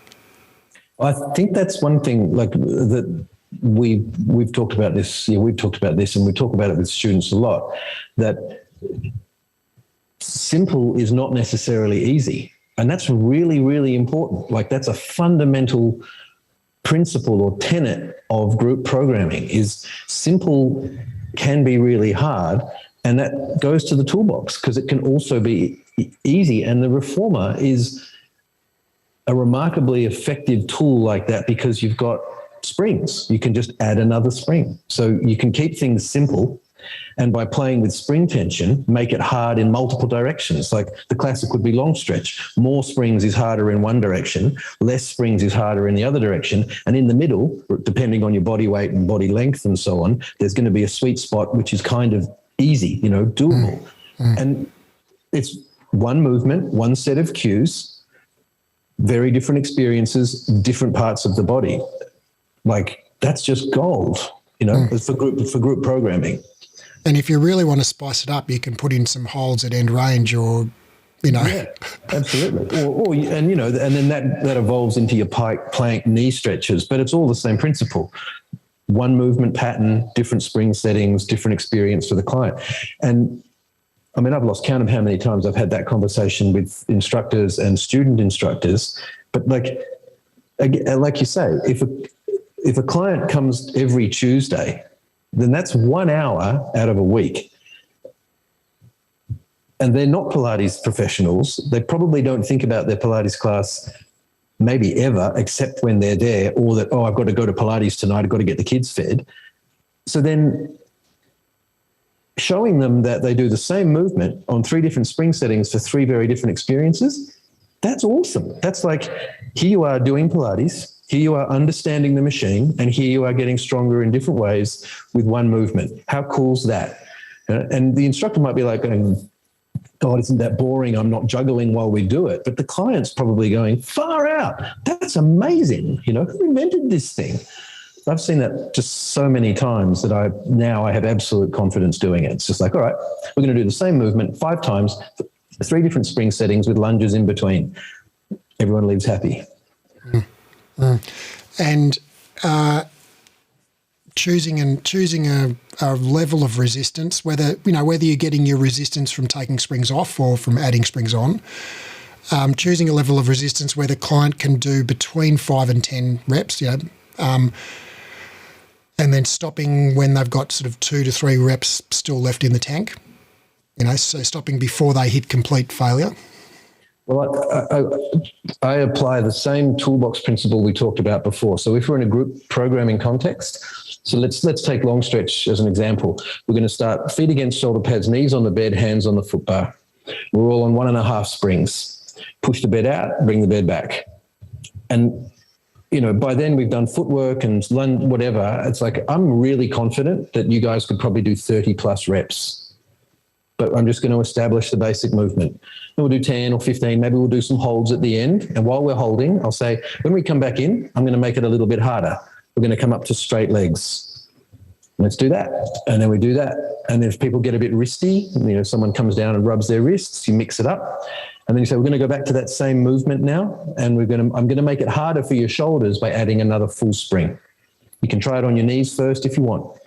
I think that's one thing that we've talked about this. We've talked about this, and we talk about it with students a lot. That simple is not necessarily easy, and that's really, really important. That's a fundamental principle or tenet of group programming. Is simple can be really hard, and that goes to the toolbox because it can also be easy. And the reformer is a remarkably effective tool like that because you've got springs. You can just add another spring. So you can keep things simple, and by playing with spring tension, make it hard in multiple directions. The classic would be long stretch. More springs is harder in one direction, less springs is harder in the other direction. And in the middle, depending on your body weight and body length and so on, there's going to be a sweet spot, which is kind of easy, doable. And it's one movement, one set of cues, very different experiences, different parts of the body. That's just gold, for group programming. And if you really want to spice it up, you can put in some holds at end range or, Yeah, absolutely. And then that evolves into your pike, plank, knee stretches, but it's all the same principle. One movement pattern, different spring settings, different experience for the client. And I've lost count of how many times I've had that conversation with instructors and student instructors, but like you say, if a client comes every Tuesday, then that's 1 hour out of a week. And they're not Pilates professionals. They probably don't think about their Pilates class maybe ever, except when they're there, or that, oh, I've got to go to Pilates tonight, I've got to get the kids fed. So then showing them that they do the same movement on 3 different spring settings for 3 very different experiences, that's awesome. That's like, here you are doing Pilates, here you are understanding the machine, and here you are getting stronger in different ways with one movement. How cool's that? And the instructor might be like going, God, isn't that boring? I'm not juggling while we do it. But the client's probably going, far out. That's amazing. You know, who invented this thing? I've seen that just so many times that I have absolute confidence doing it. It's just like, all right, we're going to do the same movement 5 times, 3 different spring settings with lunges in between. Everyone leaves happy. And choosing a level of resistance, whether you're getting your resistance from taking springs off or from adding springs on, choosing a level of resistance where the client can do between 5 and 10 reps, and then stopping when they've got sort of 2 to 3 reps still left in the tank, so stopping before they hit complete failure. Well, I apply the same toolbox principle we talked about before. So if we're in a group programming context, so let's take long stretch as an example. We're going to start feet against shoulder pads, knees on the bed, hands on the foot bar. We're all on 1.5 springs. Push the bed out, bring the bed back. And, by then we've done footwork and whatever. It's like, I'm really confident that you guys could probably do 30 plus reps, but I'm just going to establish the basic movement. And we'll do 10 or 15, maybe we'll do some holds at the end. And while we're holding, I'll say, when we come back in, I'm going to make it a little bit harder. We're going to come up to straight legs. Let's do that. And then we do that. And if people get a bit wristy, someone comes down and rubs their wrists, you mix it up. And then you say, we're going to go back to that same movement now. And I'm going to make it harder for your shoulders by adding another full spring. You can try it on your knees first if you want.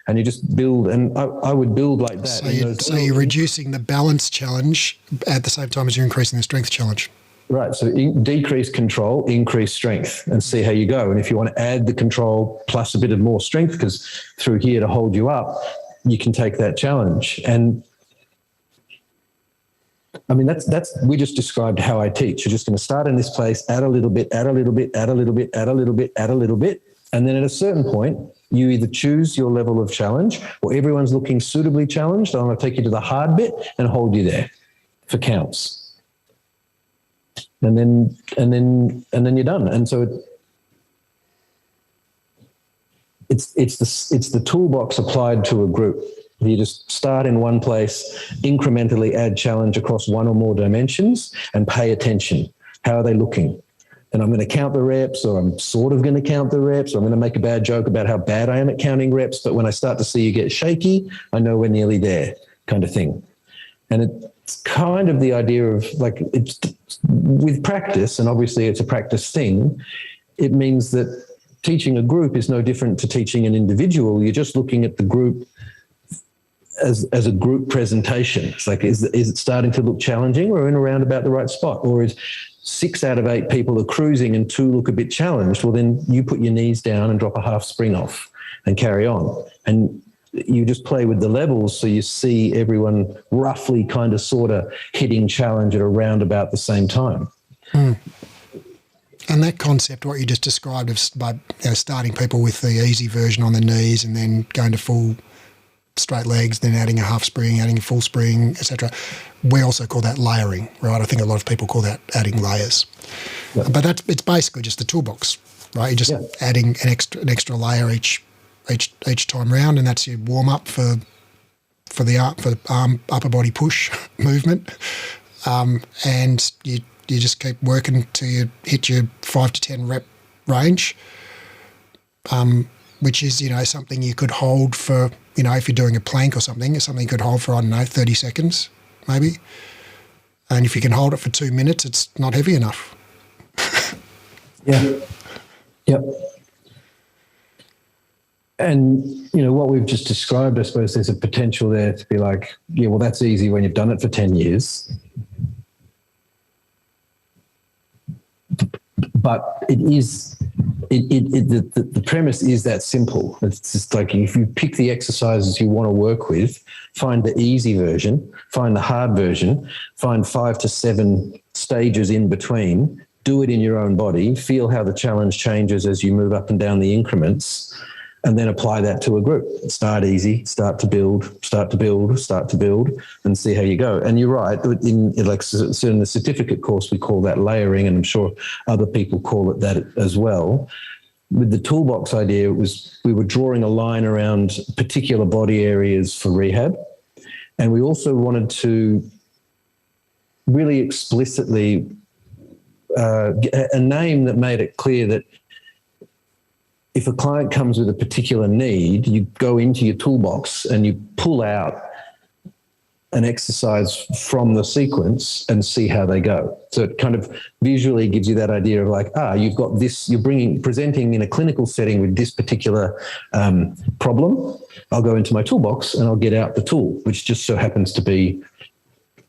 And you just build, and I would build like that. So you're reducing the balance challenge at the same time as you're increasing the strength challenge. Right. So decrease control, increase strength, and see how you go. And if you want to add the control plus a bit of more strength, because through here to hold you up, you can take that challenge. And I mean, we just described how I teach. You're just going to start in this place, add a little bit, add a little bit, add a little bit, add a little bit, add a little bit. And then at a certain point, you either choose your level of challenge, or everyone's looking suitably challenged. I'm going to take you to the hard bit and hold you there for counts. And then you're done. And so it's the toolbox applied to a group. You just start in one place, incrementally add challenge across one or more dimensions, and pay attention. How are they looking? And I'm going to count the reps, or I'm sort of going to count the reps, or I'm going to make a bad joke about how bad I am at counting reps. But when I start to see you get shaky, I know we're nearly there, kind of thing. And it's kind of the idea of like, it's with practice, and obviously it's a practice thing, it means that teaching a group is no different to teaching an individual. You're just looking at the group as a group presentation. It's like, is it starting to look challenging, or in around about the right spot? Or is 6 out of 8 people are cruising and 2 look a bit challenged? Well, then you put your knees down and drop a half spring off and carry on. And you just play with the levels so you see everyone roughly kind of sort of hitting challenge at around about the same time. And that concept, what you just described, of by starting people with the easy version on the knees and then going to full straight legs, then adding a half spring, adding a full spring, etc. We also call that layering, right? I think a lot of people call that adding layers. Yeah. But it's basically just the toolbox, right? You're just adding an extra layer each time round, and that's your warm up for the arm upper body push movement, and you just keep working till you hit your 5 to 10 rep range, which is something you could hold for if you're doing a plank or something, it's something you could hold for 30 seconds maybe, and if you can hold it for 2 minutes, it's not heavy enough. Yep. And, what we've just described, I suppose there's a potential there to be like, yeah, well, that's easy when you've done it for 10 years. But it is the premise is that simple. It's just like if you pick the exercises you want to work with, find the easy version, find the hard version, find 5 to 7 stages in between, do it in your own body, feel how the challenge changes as you move up and down the increments, and then apply that to a group. Start easy, start to build, and see how you go. And you're right, in the certificate course, we call that layering, and I'm sure other people call it that as well. With the toolbox idea, we were drawing a line around particular body areas for rehab. And we also wanted to really explicitly a name that made it clear that if a client comes with a particular need, you go into your toolbox and you pull out an exercise from the sequence and see how they go. So it kind of visually gives you that idea of like, you've got this, you're presenting in a clinical setting with this particular problem. I'll go into my toolbox and I'll get out the tool, which just so happens to be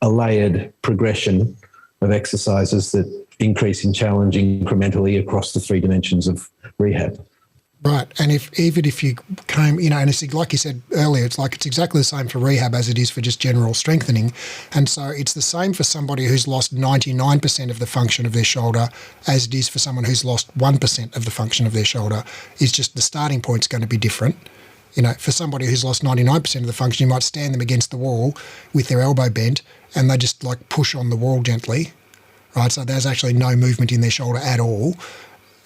a layered progression of exercises that increase in challenge incrementally across the 3 dimensions of rehab. Right. And even if you came, and it's like you said earlier, it's exactly the same for rehab as it is for just general strengthening. And so it's the same for somebody who's lost 99% of the function of their shoulder as it is for someone who's lost 1% of the function of their shoulder. It's just the starting point's going to be different. For somebody who's lost 99% of the function, you might stand them against the wall with their elbow bent and they just push on the wall gently, right? So there's actually no movement in their shoulder at all.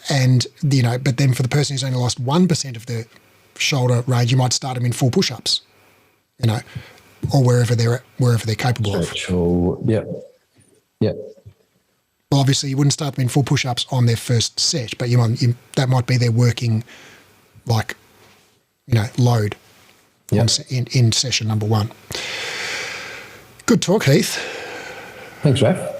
And, but then for the person who's only lost 1% of the shoulder range, you might start them in full push-ups, or wherever they're capable of. Sure. Yep. Yep. Well, obviously you wouldn't start them in full push-ups on their first set, but that might be their working, load in session number 1. Good talk, Heath. Thanks, Raph.